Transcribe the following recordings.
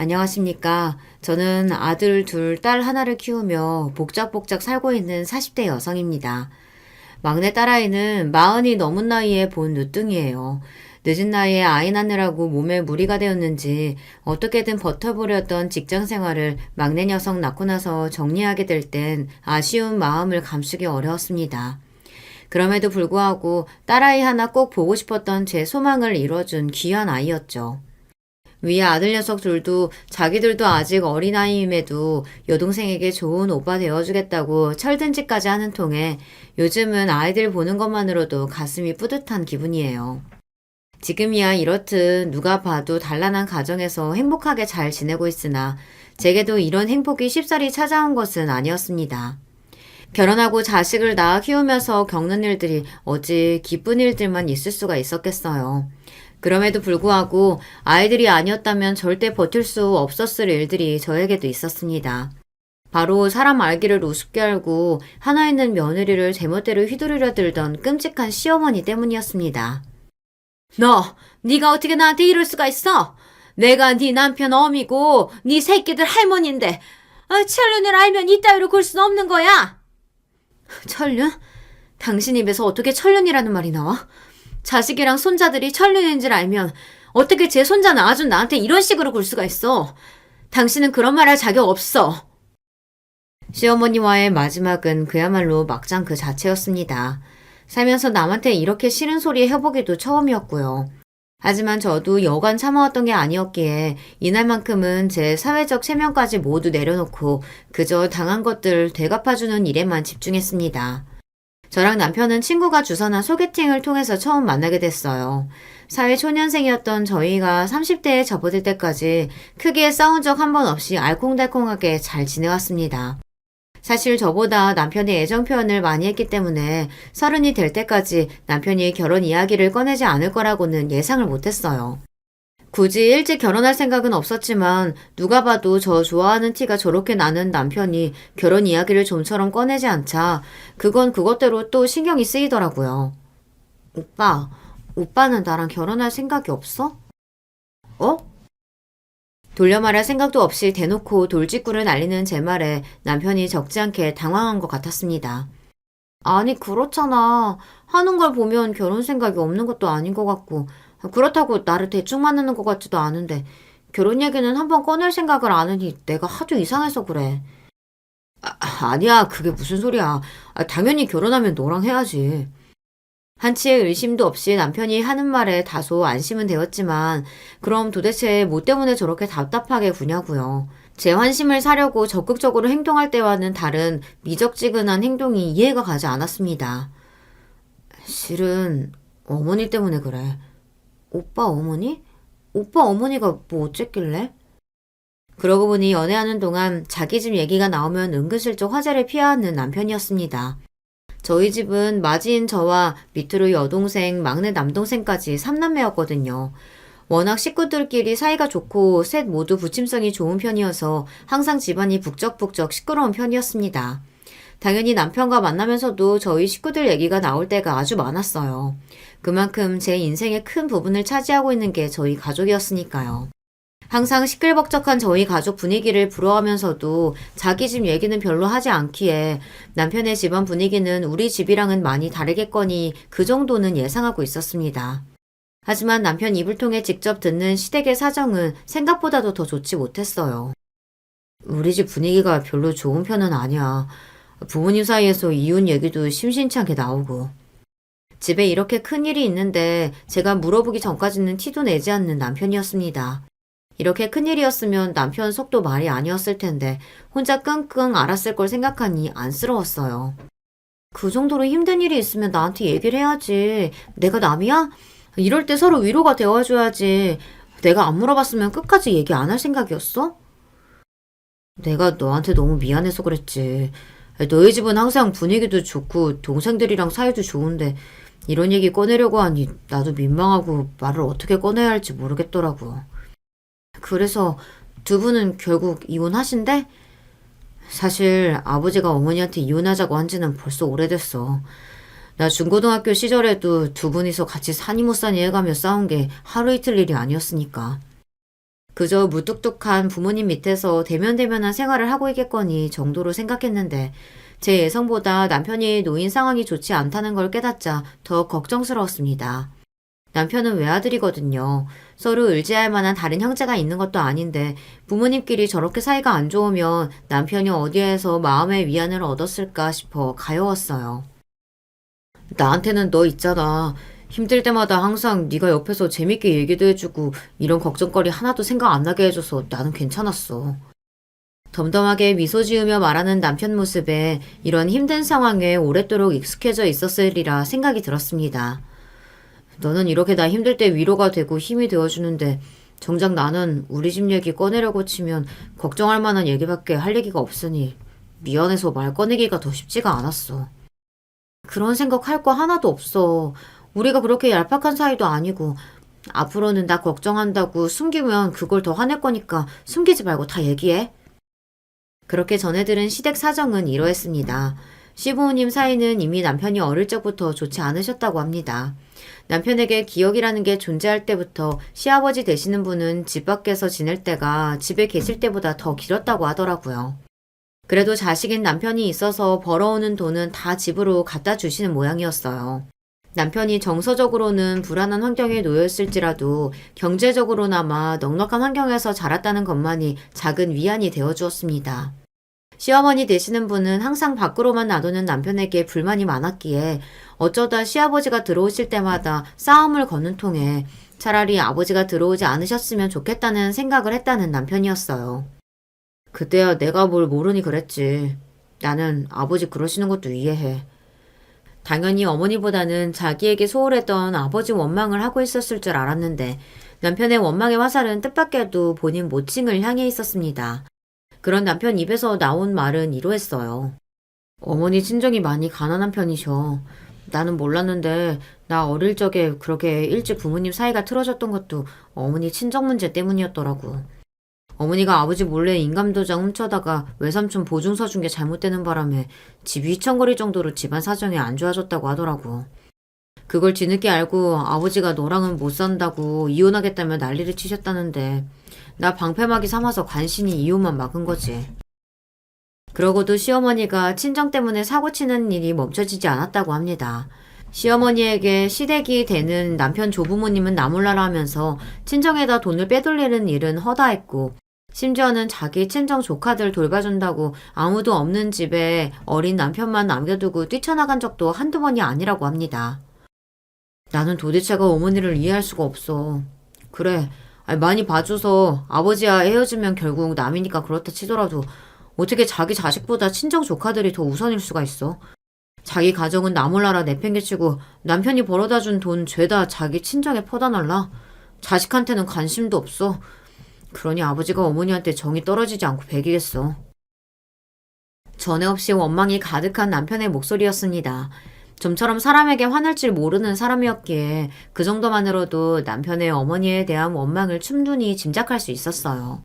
안녕하십니까. 저는 아들 둘, 딸 하나를 키우며 복작복작 살고 있는 40대 여성입니다. 막내 딸아이는 마흔이 넘은 나이에 본 늦둥이에요. 늦은 나이에 아이 낳느라고 몸에 무리가 되었는지 어떻게든 버텨보려던 직장 생활을 막내 녀석 낳고 나서 정리하게 될 땐 아쉬운 마음을 감추기 어려웠습니다. 그럼에도 불구하고 딸아이 하나 꼭 보고 싶었던 제 소망을 이뤄준 귀한 아이였죠. 위에 아들 녀석 둘도 자기들도 아직 어린아이임에도 여동생에게 좋은 오빠 되어주겠다고 철든지까지 하는 통에 요즘은 아이들 보는 것만으로도 가슴이 뿌듯한 기분이에요. 지금이야 이렇듯 누가 봐도 단란한 가정에서 행복하게 잘 지내고 있으나 제게도 이런 행복이 쉽사리 찾아온 것은 아니었습니다. 결혼하고 자식을 낳아 키우면서 겪는 일들이 어찌 기쁜 일들만 있을 수가 있었겠어요. 그럼에도 불구하고 아이들이 아니었다면 절대 버틸 수 없었을 일들이 저에게도 있었습니다. 바로 사람 알기를 우습게 알고 하나 있는 며느리를 제멋대로 휘두르려 들던 끔찍한 시어머니 때문이었습니다. 네가 어떻게 나한테 이럴 수가 있어? 내가 네 남편 어미고 네 새끼들 할머니인데 천륜을 알면 이따위로 굴 수는 없는 거야. 천륜? 당신 입에서 어떻게 천륜이라는 말이 나와? 자식이랑 손자들이 천륜인 줄 알면 어떻게 제 손자 낳아준 나한테 이런 식으로 굴 수가 있어? 당신은 그런 말 할 자격 없어. 시어머니와의 마지막은 그야말로 막장 그 자체였습니다. 살면서 남한테 이렇게 싫은 소리 해보기도 처음이었고요. 하지만 저도 여간 참아왔던 게 아니었기에 이날만큼은 제 사회적 체면까지 모두 내려놓고 그저 당한 것들 되갚아주는 일에만 집중했습니다. 저랑 남편은 친구가 주선한 소개팅을 통해서 처음 만나게 됐어요. 사회 초년생이었던 저희가 30대에 접어들 때까지 크게 싸운 적 한 번 없이 알콩달콩하게 잘 지내왔습니다. 사실 저보다 남편이 애정 표현을 많이 했기 때문에 30이 될 때까지 남편이 결혼 이야기를 꺼내지 않을 거라고는 예상을 못했어요. 굳이 일찍 결혼할 생각은 없었지만 누가 봐도 저 좋아하는 티가 저렇게 나는 남편이 결혼 이야기를 좀처럼 꺼내지 않자 그건 그것대로 또 신경이 쓰이더라고요. 오빠는 나랑 결혼할 생각이 없어? 어? 돌려 말할 생각도 없이 대놓고 돌직구를 날리는 제 말에 남편이 적지 않게 당황한 것 같았습니다. 아니, 그렇잖아. 하는 걸 보면 결혼 생각이 없는 것도 아닌 것 같고, 그렇다고 나를 대충 만나는 것 같지도 않은데, 결혼 얘기는 한번 꺼낼 생각을 안 하니 내가 하도 이상해서 그래. 아니야, 그게 무슨 소리야. 당연히 결혼하면 너랑 해야지. 한치의 의심도 없이 남편이 하는 말에 다소 안심은 되었지만, 그럼 도대체 뭐 때문에 저렇게 답답하게 구냐고요. 제 환심을 사려고 적극적으로 행동할 때와는 다른 미적지근한 행동이 이해가 가지 않았습니다. 실은 어머니 때문에 그래. 오빠 어머니? 오빠 어머니가 뭐 어쨌길래? 그러고 보니 연애하는 동안 자기 집 얘기가 나오면 은근슬쩍 화제를 피하는 남편이었습니다. 저희 집은 맞이인 저와 밑으로 여동생, 막내 남동생까지 3남매였거든요. 워낙 식구들끼리 사이가 좋고 셋 모두 부침성이 좋은 편이어서 항상 집안이 북적북적 시끄러운 편이었습니다. 당연히 남편과 만나면서도 저희 식구들 얘기가 나올 때가 아주 많았어요. 그만큼 제 인생의 큰 부분을 차지하고 있는 게 저희 가족이었으니까요. 항상 시끌벅적한 저희 가족 분위기를 부러워하면서도 자기 집 얘기는 별로 하지 않기에 남편의 집안 분위기는 우리 집이랑은 많이 다르겠거니 그 정도는 예상하고 있었습니다. 하지만 남편 입을 통해 직접 듣는 시댁의 사정은 생각보다도 더 좋지 못했어요. 우리 집 분위기가 별로 좋은 편은 아니야. 부모님 사이에서 이혼 얘기도 심심치 않게 나오고. 집에 이렇게 큰 일이 있는데 제가 물어보기 전까지는 티도 내지 않는 남편이었습니다. 이렇게 큰일이었으면 남편 속도 말이 아니었을 텐데 혼자 끙끙 앓았을 걸 생각하니 안쓰러웠어요. 그 정도로 힘든 일이 있으면 나한테 얘기를 해야지. 내가 남이야? 이럴 때 서로 위로가 되어줘야지. 내가 안 물어봤으면 끝까지 얘기 안 할 생각이었어? 내가 너한테 너무 미안해서 그랬지. 너희 집은 항상 분위기도 좋고 동생들이랑 사이도 좋은데 이런 얘기 꺼내려고 하니 나도 민망하고 말을 어떻게 꺼내야 할지 모르겠더라고. 그래서 두 분은 결국 이혼하신대? 사실 아버지가 어머니한테 이혼하자고 한 지는 벌써 오래됐어. 나 중고등학교 시절에도 두 분이서 같이 사니 못 사니 해가며 싸운 게 하루 이틀 일이 아니었으니까. 그저 무뚝뚝한 부모님 밑에서 대면대면한 생활을 하고 있겠거니 정도로 생각했는데 제 예상보다 남편이 노인 상황이 좋지 않다는 걸 깨닫자 더 걱정스러웠습니다. 남편은 외아들이거든요. 서로 의지할 만한 다른 형제가 있는 것도 아닌데 부모님끼리 저렇게 사이가 안 좋으면 남편이 어디에서 마음의 위안을 얻었을까 싶어 가여웠어요. 나한테는 너 있잖아. 힘들 때마다 항상 네가 옆에서 재밌게 얘기도 해주고 이런 걱정거리 하나도 생각 안 나게 해줘서 나는 괜찮았어. 덤덤하게 미소 지으며 말하는 남편 모습에 이런 힘든 상황에 오랫도록 익숙해져 있었으리라 생각이 들었습니다. 너는 이렇게 나 힘들 때 위로가 되고 힘이 되어주는데 정작 나는 우리 집 얘기 꺼내려고 치면 걱정할 만한 얘기밖에 할 얘기가 없으니 미안해서 말 꺼내기가 더 쉽지가 않았어. 그런 생각할 거 하나도 없어. 우리가 그렇게 얄팍한 사이도 아니고 앞으로는 나 걱정한다고 숨기면 그걸 더 화낼 거니까 숨기지 말고 다 얘기해. 그렇게 전해 들은 시댁 사정은 이러했습니다. 시부모님 사이는 이미 남편이 어릴 적부터 좋지 않으셨다고 합니다. 남편에게 기억이라는 게 존재할 때부터 시아버지 되시는 분은 집 밖에서 지낼 때가 집에 계실 때보다 더 길었다고 하더라고요. 그래도 자식인 남편이 있어서 벌어오는 돈은 다 집으로 갖다 주시는 모양이었어요. 남편이 정서적으로는 불안한 환경에 놓여 있을지라도 경제적으로나마 넉넉한 환경에서 자랐다는 것만이 작은 위안이 되어 주었습니다. 시어머니 되시는 분은 항상 밖으로만 놔두는 남편에게 불만이 많았기에 어쩌다 시아버지가 들어오실 때마다 싸움을 거는 통에 차라리 아버지가 들어오지 않으셨으면 좋겠다는 생각을 했다는 남편이었어요. 그때야 내가 뭘 모르니 그랬지. 나는 아버지 그러시는 것도 이해해. 당연히 어머니보다는 자기에게 소홀했던 아버지 원망을 하고 있었을 줄 알았는데 남편의 원망의 화살은 뜻밖에도 본인 모칭을 향해 있었습니다. 그런 남편 입에서 나온 말은 이러했어요. 어머니 친정이 많이 가난한 편이셔. 나는 몰랐는데 나 어릴 적에 그렇게 일찍 부모님 사이가 틀어졌던 것도 어머니 친정 문제 때문이었더라고. 어머니가 아버지 몰래 인감도장 훔쳐다가 외삼촌 보증서 준 게 잘못되는 바람에 집이 휘청거릴 정도로 집안 사정이 안 좋아졌다고 하더라고. 그걸 뒤늦게 알고 아버지가 너랑은 못 산다고 이혼하겠다며 난리를 치셨다는데 나 방패막이 삼아서 간신히 이혼만 막은 거지. 그러고도 시어머니가 친정 때문에 사고치는 일이 멈춰지지 않았다고 합니다. 시어머니에게 시댁이 되는 남편 조부모님은 나몰라라 하면서 친정에다 돈을 빼돌리는 일은 허다했고 심지어는 자기 친정 조카들 돌봐준다고 아무도 없는 집에 어린 남편만 남겨두고 뛰쳐나간 적도 한두 번이 아니라고 합니다. 나는 도대체가 어머니를 이해할 수가 없어. 그래, 많이 봐줘서 아버지와 헤어지면 결국 남이니까 그렇다 치더라도 어떻게 자기 자식보다 친정 조카들이 더 우선일 수가 있어? 자기 가정은 나 몰라라 내팽개치고 남편이 벌어다준 돈 죄다 자기 친정에 퍼다 날라? 자식한테는 관심도 없어. 그러니 아버지가 어머니한테 정이 떨어지지 않고 배기겠어. 전에 없이 원망이 가득한 남편의 목소리였습니다. 좀처럼 사람에게 화날 줄 모르는 사람이었기에 그 정도만으로도 남편의 어머니에 대한 원망을 충분히 짐작할 수 있었어요.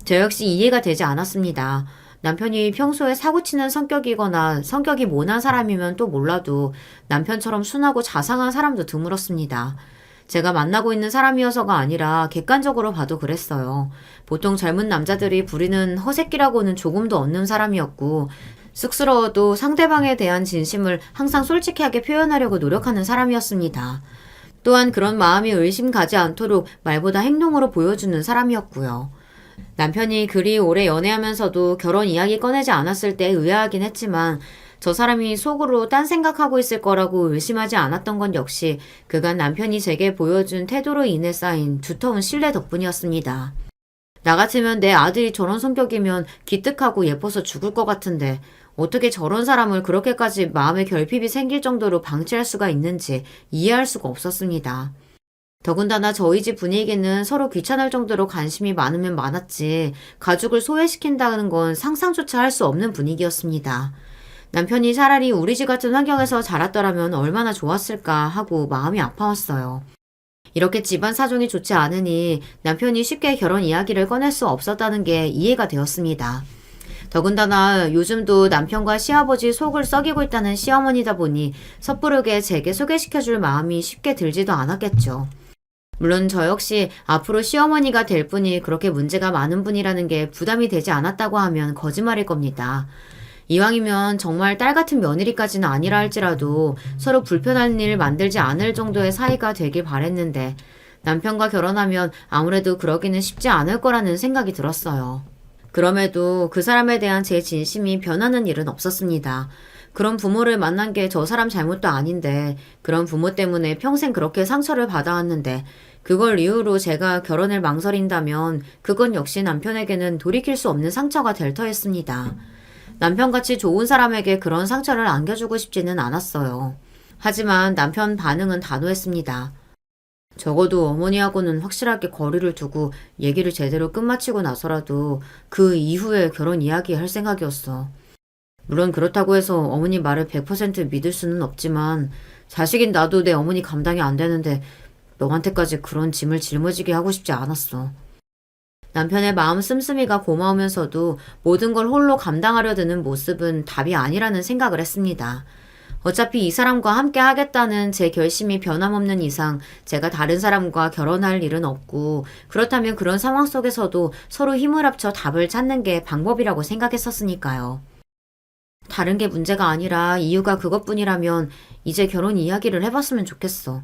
저 역시 이해가 되지 않았습니다. 남편이 평소에 사고치는 성격이거나 성격이 모난 사람이면 또 몰라도 남편처럼 순하고 자상한 사람도 드물었습니다. 제가 만나고 있는 사람이어서가 아니라 객관적으로 봐도 그랬어요. 보통 젊은 남자들이 부리는 허세끼라고는 조금도 없는 사람이었고 쑥스러워도 상대방에 대한 진심을 항상 솔직하게 표현하려고 노력하는 사람이었습니다. 또한 그런 마음이 의심 가지 않도록 말보다 행동으로 보여주는 사람이었고요. 남편이 그리 오래 연애하면서도 결혼 이야기 꺼내지 않았을 때 의아하긴 했지만 저 사람이 속으로 딴 생각하고 있을 거라고 의심하지 않았던 건 역시 그간 남편이 제게 보여준 태도로 인해 쌓인 두터운 신뢰 덕분이었습니다. 나 같으면 내 아들이 저런 성격이면 기특하고 예뻐서 죽을 것 같은데 어떻게 저런 사람을 그렇게까지 마음에 결핍이 생길 정도로 방치할 수가 있는지 이해할 수가 없었습니다. 더군다나 저희 집 분위기는 서로 귀찮을 정도로 관심이 많으면 많았지 가족을 소외시킨다는 건 상상조차 할 수 없는 분위기였습니다. 남편이 차라리 우리 집 같은 환경에서 자랐더라면 얼마나 좋았을까 하고 마음이 아파왔어요. 이렇게 집안 사정이 좋지 않으니 남편이 쉽게 결혼 이야기를 꺼낼 수 없었다는 게 이해가 되었습니다. 더군다나 요즘도 남편과 시아버지 속을 썩이고 있다는 시어머니다 보니 섣부르게 제게 소개시켜줄 마음이 쉽게 들지도 않았겠죠. 물론 저 역시 앞으로 시어머니가 될 분이 그렇게 문제가 많은 분이라는 게 부담이 되지 않았다고 하면 거짓말일 겁니다. 이왕이면 정말 딸 같은 며느리까지는 아니라 할지라도 서로 불편한 일 만들지 않을 정도의 사이가 되길 바랬는데 남편과 결혼하면 아무래도 그러기는 쉽지 않을 거라는 생각이 들었어요. 그럼에도 그 사람에 대한 제 진심이 변하는 일은 없었습니다. 그런 부모를 만난 게 저 사람 잘못도 아닌데 그런 부모 때문에 평생 그렇게 상처를 받아왔는데 그걸 이유로 제가 결혼을 망설인다면 그건 역시 남편에게는 돌이킬 수 없는 상처가 될 터였습니다. 남편같이 좋은 사람에게 그런 상처를 안겨주고 싶지는 않았어요. 하지만 남편 반응은 단호했습니다. 적어도 어머니하고는 확실하게 거리를 두고 얘기를 제대로 끝마치고 나서라도 그 이후에 결혼 이야기할 생각이었어. 물론 그렇다고 해서 어머니 말을 100% 믿을 수는 없지만 자식인 나도 내 어머니 감당이 안 되는데 너한테까지 그런 짐을 짊어지게 하고 싶지 않았어. 남편의 마음 씀씀이가 고마우면서도 모든 걸 홀로 감당하려 드는 모습은 답이 아니라는 생각을 했습니다. 어차피 이 사람과 함께 하겠다는 제 결심이 변함없는 이상 제가 다른 사람과 결혼할 일은 없고 그렇다면 그런 상황 속에서도 서로 힘을 합쳐 답을 찾는 게 방법이라고 생각했었으니까요. 다른 게 문제가 아니라 이유가 그것뿐이라면 이제 결혼 이야기를 해봤으면 좋겠어.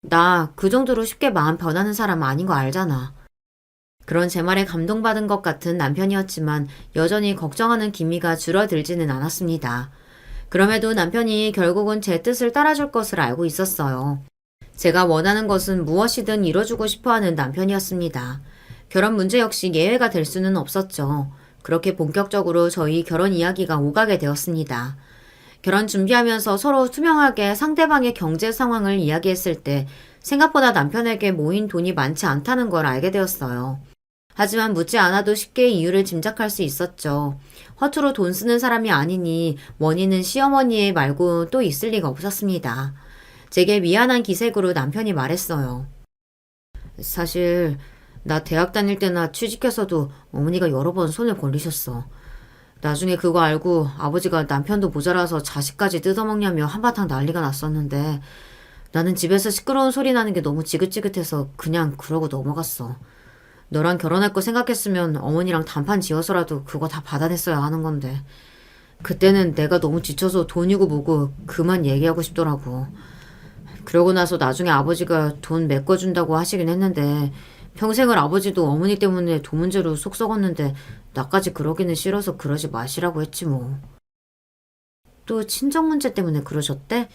나 그 정도로 쉽게 마음 변하는 사람 아닌 거 알잖아. 그런 제 말에 감동받은 것 같은 남편이었지만 여전히 걱정하는 기미가 줄어들지는 않았습니다. 그럼에도 남편이 결국은 제 뜻을 따라줄 것을 알고 있었어요. 제가 원하는 것은 무엇이든 이뤄주고 싶어하는 남편이었습니다. 결혼 문제 역시 예외가 될 수는 없었죠. 그렇게 본격적으로 저희 결혼 이야기가 오가게 되었습니다. 결혼 준비하면서 서로 투명하게 상대방의 경제 상황을 이야기했을 때 생각보다 남편에게 모인 돈이 많지 않다는 걸 알게 되었어요. 하지만 묻지 않아도 쉽게 이유를 짐작할 수 있었죠. 허투루 돈 쓰는 사람이 아니니 원인은 시어머니의 말고 또 있을 리가 없었습니다. 제게 미안한 기색으로 남편이 말했어요. 사실 나 대학 다닐 때나 취직해서도 어머니가 여러 번 손을 벌리셨어. 나중에 그거 알고 아버지가 남편도 모자라서 자식까지 뜯어먹냐며 한바탕 난리가 났었는데 나는 집에서 시끄러운 소리 나는 게 너무 지긋지긋해서 그냥 그러고 넘어갔어. 너랑 결혼할 거 생각했으면 어머니랑 단판 지어서라도 그거 다 받아냈어야 하는 건데 그때는 내가 너무 지쳐서 돈이고 뭐고 그만 얘기하고 싶더라고. 그러고 나서 나중에 아버지가 돈 메꿔준다고 하시긴 했는데 평생을 아버지도 어머니 때문에 돈 문제로 속 썩었는데 나까지 그러기는 싫어서 그러지 마시라고 했지 뭐. 또 친정 문제 때문에 그러셨대?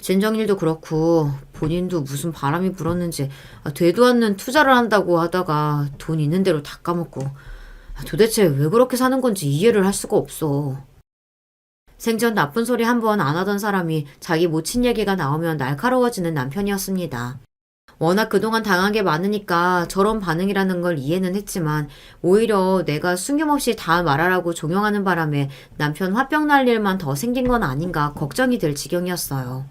진정일도 그렇고 본인도 무슨 바람이 불었는지 되도 않는 투자를 한다고 하다가 돈 있는 대로 다 까먹고 도대체 왜 그렇게 사는 건지 이해를 할 수가 없어. 생전 나쁜 소리 한 번 안 하던 사람이 자기 모친 얘기가 나오면 날카로워지는 남편이었습니다. 워낙 그동안 당한 게 많으니까 저런 반응이라는 걸 이해는 했지만 오히려 내가 숨김없이 다 말하라고 종용하는 바람에 남편 화병 날 일만 더 생긴 건 아닌가 걱정이 될 지경이었어요.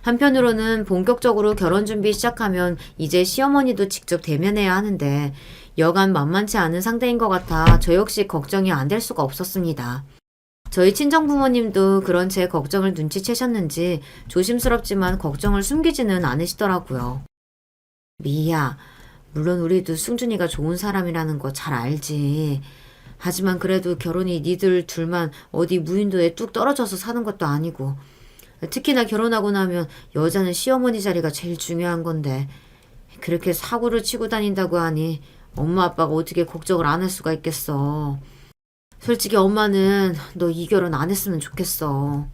한편으로는 본격적으로 결혼 준비 시작하면 이제 시어머니도 직접 대면해야 하는데 여간 만만치 않은 상대인 것 같아 저 역시 걱정이 안 될 수가 없었습니다. 저희 친정 부모님도 그런 제 걱정을 눈치채셨는지 조심스럽지만 걱정을 숨기지는 않으시더라고요. 미희야, 물론 우리도 승준이가 좋은 사람이라는 거 잘 알지. 하지만 그래도 결혼이 니들 둘만 어디 무인도에 뚝 떨어져서 사는 것도 아니고 특히나 결혼하고 나면 여자는 시어머니 자리가 제일 중요한 건데 그렇게 사고를 치고 다닌다고 하니 엄마 아빠가 어떻게 걱정을 안 할 수가 있겠어. 솔직히 엄마는 너 이 결혼 안 했으면 좋겠어.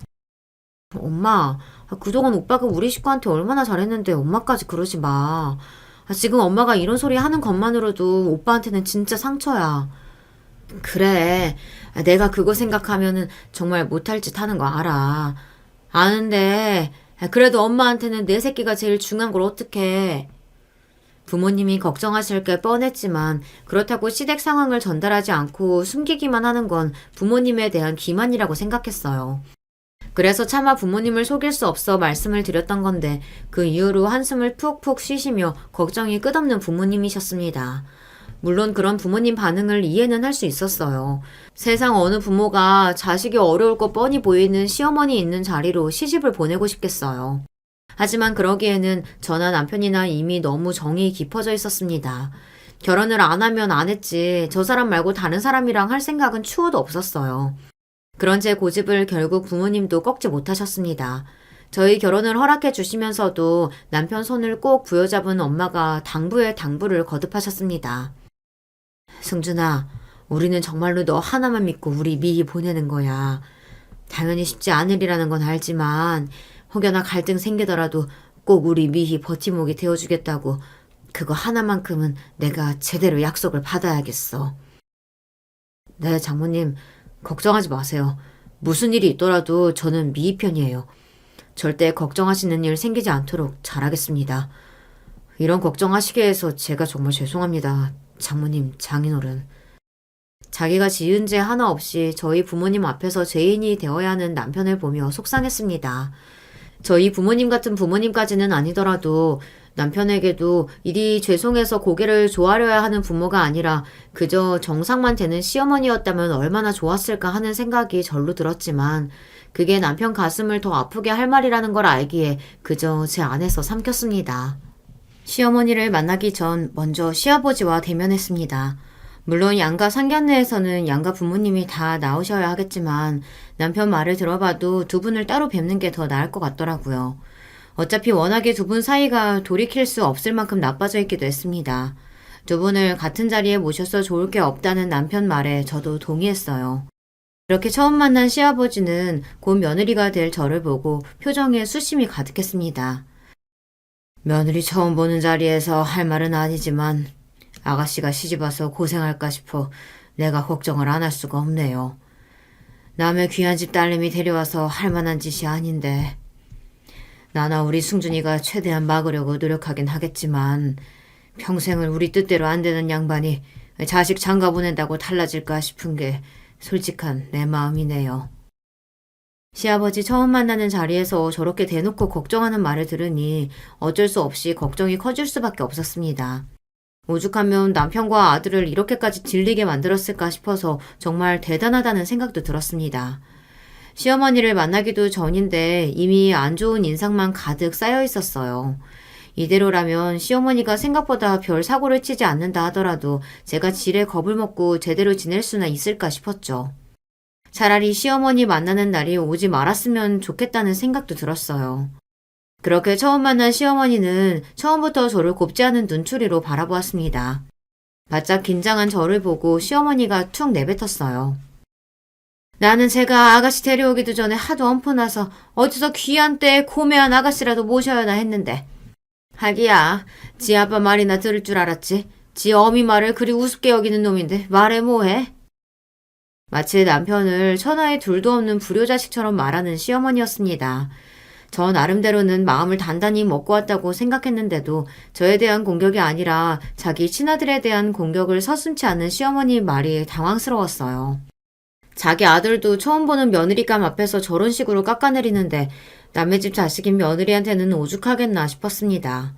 엄마, 그동안 오빠가 우리 식구한테 얼마나 잘했는데 엄마까지 그러지 마. 지금 엄마가 이런 소리 하는 것만으로도 오빠한테는 진짜 상처야. 그래, 내가 그거 생각하면은 정말 못할 짓 하는 거 알아. 아는데 그래도 엄마한테는 내 새끼가 제일 중요한 걸 어떡해. 부모님이 걱정하실 게 뻔했지만 그렇다고 시댁 상황을 전달하지 않고 숨기기만 하는 건 부모님에 대한 기만이라고 생각했어요. 그래서 차마 부모님을 속일 수 없어 말씀을 드렸던 건데 그 이후로 한숨을 푹푹 쉬시며 걱정이 끝없는 부모님이셨습니다. 물론 그런 부모님 반응을 이해는 할 수 있었어요. 세상 어느 부모가 자식이 어려울 거 뻔히 보이는 시어머니 있는 자리로 시집을 보내고 싶겠어요. 하지만 그러기에는 저나 남편이나 이미 너무 정이 깊어져 있었습니다. 결혼을 안 하면 안 했지 저 사람 말고 다른 사람이랑 할 생각은 추호도 없었어요. 그런 제 고집을 결국 부모님도 꺾지 못하셨습니다. 저희 결혼을 허락해 주시면서도 남편 손을 꼭 부여잡은 엄마가 당부에 당부를 거듭하셨습니다. 승준아, 우리는 정말로 너 하나만 믿고 우리 미희 보내는 거야. 당연히 쉽지 않을 일이라는 건 알지만 혹여나 갈등 생기더라도 꼭 우리 미희 버팀목이 되어주겠다고 그거 하나만큼은 내가 제대로 약속을 받아야겠어. 네, 장모님, 걱정하지 마세요. 무슨 일이 있더라도 저는 미희 편이에요. 절대 걱정하시는 일 생기지 않도록 잘하겠습니다. 이런 걱정하시게 해서 제가 정말 죄송합니다. 장모님, 장인어른. 자기가 지은 죄 하나 없이 저희 부모님 앞에서 죄인이 되어야 하는 남편을 보며 속상했습니다. 저희 부모님 같은 부모님까지는 아니더라도 남편에게도 일이 죄송해서 고개를 조아려야 하는 부모가 아니라 그저 정상만 되는 시어머니였다면 얼마나 좋았을까 하는 생각이 절로 들었지만 그게 남편 가슴을 더 아프게 할 말이라는 걸 알기에 그저 제 안에서 삼켰습니다. 시어머니를 만나기 전 먼저 시아버지와 대면했습니다. 물론 양가 상견례에서는 양가 부모님이 다 나오셔야 하겠지만 남편 말을 들어봐도 두 분을 따로 뵙는 게 더 나을 것 같더라고요. 어차피 워낙에 두 분 사이가 돌이킬 수 없을 만큼 나빠져 있기도 했습니다. 두 분을 같은 자리에 모셔서 좋을 게 없다는 남편 말에 저도 동의했어요. 이렇게 처음 만난 시아버지는 곧 며느리가 될 저를 보고 표정에 수심이 가득했습니다. 며느리 처음 보는 자리에서 할 말은 아니지만 아가씨가 시집와서 고생할까 싶어 내가 걱정을 안 할 수가 없네요. 남의 귀한 집 딸내미 데려와서 할 만한 짓이 아닌데 나나 우리 승준이가 최대한 막으려고 노력하긴 하겠지만 평생을 우리 뜻대로 안 되는 양반이 자식 장가 보낸다고 달라질까 싶은 게 솔직한 내 마음이네요. 시아버지 처음 만나는 자리에서 저렇게 대놓고 걱정하는 말을 들으니 어쩔 수 없이 걱정이 커질 수밖에 없었습니다. 오죽하면 남편과 아들을 이렇게까지 질리게 만들었을까 싶어서 정말 대단하다는 생각도 들었습니다. 시어머니를 만나기도 전인데 이미 안 좋은 인상만 가득 쌓여 있었어요. 이대로라면 시어머니가 생각보다 별 사고를 치지 않는다 하더라도 제가 지레 겁을 먹고 제대로 지낼 수나 있을까 싶었죠. 차라리 시어머니 만나는 날이 오지 말았으면 좋겠다는 생각도 들었어요. 그렇게 처음 만난 시어머니는 처음부터 저를 곱지 않은 눈초리로 바라보았습니다. 바짝 긴장한 저를 보고 시어머니가 툭 내뱉었어요. 나는 제가 아가씨 데려오기도 전에 하도 엄포나서 어디서 귀한 때에 고매한 아가씨라도 모셔야 했는데 하기야 지 아빠 말이나 들을 줄 알았지. 지 어미 말을 그리 우습게 여기는 놈인데 말해 뭐해? 마치 남편을 천하에 둘도 없는 불효자식처럼 말하는 시어머니였습니다. 저 나름대로는 마음을 단단히 먹고 왔다고 생각했는데도 저에 대한 공격이 아니라 자기 친아들에 대한 공격을 서슴지 않은 시어머니 말이 당황스러웠어요. 자기 아들도 처음 보는 며느리감 앞에서 저런 식으로 깎아내리는데 남의 집 자식인 며느리한테는 오죽하겠나 싶었습니다.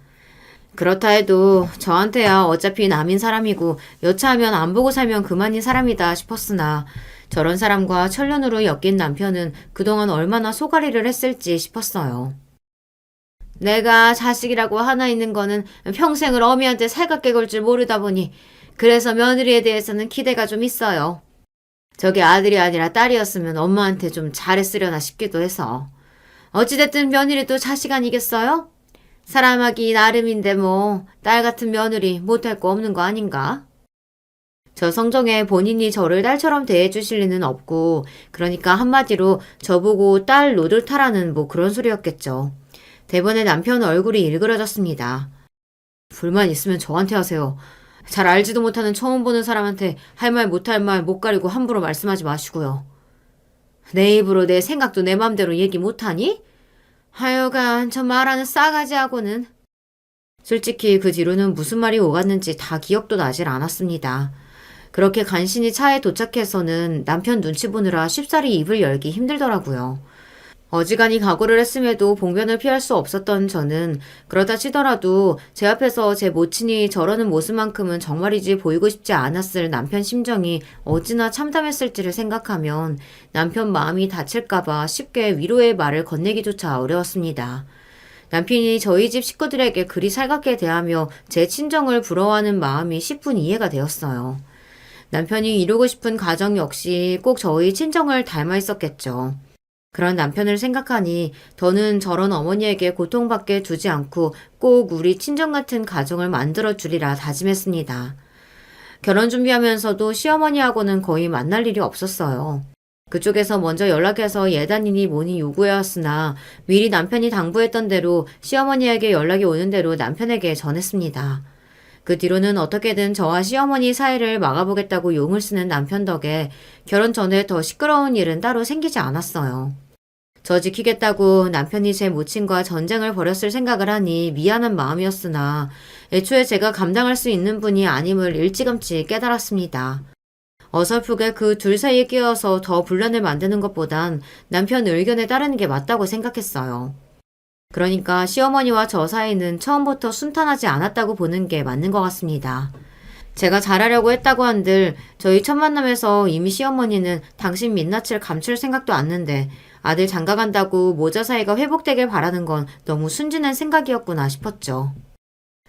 그렇다 해도 저한테야 어차피 남인 사람이고 여차하면 안 보고 살면 그만인 사람이다 싶었으나 저런 사람과 천년으로 엮인 남편은 그동안 얼마나 소가리를 했을지 싶었어요. 내가 자식이라고 하나 있는 거는 평생을 어미한테 살갑게 굴 줄 모르다 보니 그래서 며느리에 대해서는 기대가 좀 있어요. 저게 아들이 아니라 딸이었으면 엄마한테 좀 잘했으려나 싶기도 해서. 어찌됐든 며느리도 자식 아니겠어요? 사람하기 나름인데 뭐 딸 같은 며느리 못할 거 없는 거 아닌가? 저 성정에 본인이 저를 딸처럼 대해주실 리는 없고 그러니까 한마디로 저보고 딸 노들타라는 뭐 그런 소리였겠죠. 대번에 남편 얼굴이 일그러졌습니다. 불만 있으면 저한테 하세요. 잘 알지도 못하는 처음 보는 사람한테 할 말 못할 말 못 가리고 함부로 말씀하지 마시고요. 내 입으로 내 생각도 내 맘대로 얘기 못하니? 하여간 저 말하는 싸가지하고는. 솔직히 그 뒤로는 무슨 말이 오갔는지 다 기억도 나질 않았습니다. 그렇게 간신히 차에 도착해서는 남편 눈치 보느라 쉽사리 입을 열기 힘들더라고요. 어지간히 각오를 했음에도 봉변을 피할 수 없었던 저는 그러다 치더라도 제 앞에서 제 모친이 저러는 모습만큼은 정말이지 보이고 싶지 않았을 남편 심정이 어찌나 참담했을지를 생각하면 남편 마음이 다칠까봐 쉽게 위로의 말을 건네기조차 어려웠습니다. 남편이 저희 집 식구들에게 그리 살갑게 대하며 제 친정을 부러워하는 마음이 10분 이해가 되었어요. 남편이 이루고 싶은 가정 역시 꼭 저희 친정을 닮아 있었겠죠. 그런 남편을 생각하니 더는 저런 어머니에게 고통받게 두지 않고 꼭 우리 친정 같은 가정을 만들어 주리라 다짐했습니다. 결혼 준비하면서도 시어머니하고는 거의 만날 일이 없었어요. 그쪽에서 먼저 연락해서 예단이니 뭐니 요구해왔으나 미리 남편이 당부했던 대로 시어머니에게 연락이 오는 대로 남편에게 전했습니다. 그 뒤로는 어떻게든 저와 시어머니 사이를 막아보겠다고 용을 쓰는 남편 덕에 결혼 전에 더 시끄러운 일은 따로 생기지 않았어요. 저 지키겠다고 남편이 제 모친과 전쟁을 벌였을 생각을 하니 미안한 마음이었으나 애초에 제가 감당할 수 있는 분이 아님을 일찌감치 깨달았습니다. 어설프게 그 둘 사이에 끼어서 더 분란을 만드는 것보단 남편 의견에 따르는 게 맞다고 생각했어요. 그러니까 시어머니와 저 사이는 처음부터 순탄하지 않았다고 보는 게 맞는 것 같습니다. 제가 잘하려고 했다고 한들 저희 첫 만남에서 이미 시어머니는 당신 민낯을 감출 생각도 않는데 아들 장가간다고 모자 사이가 회복되길 바라는 건 너무 순진한 생각이었구나 싶었죠.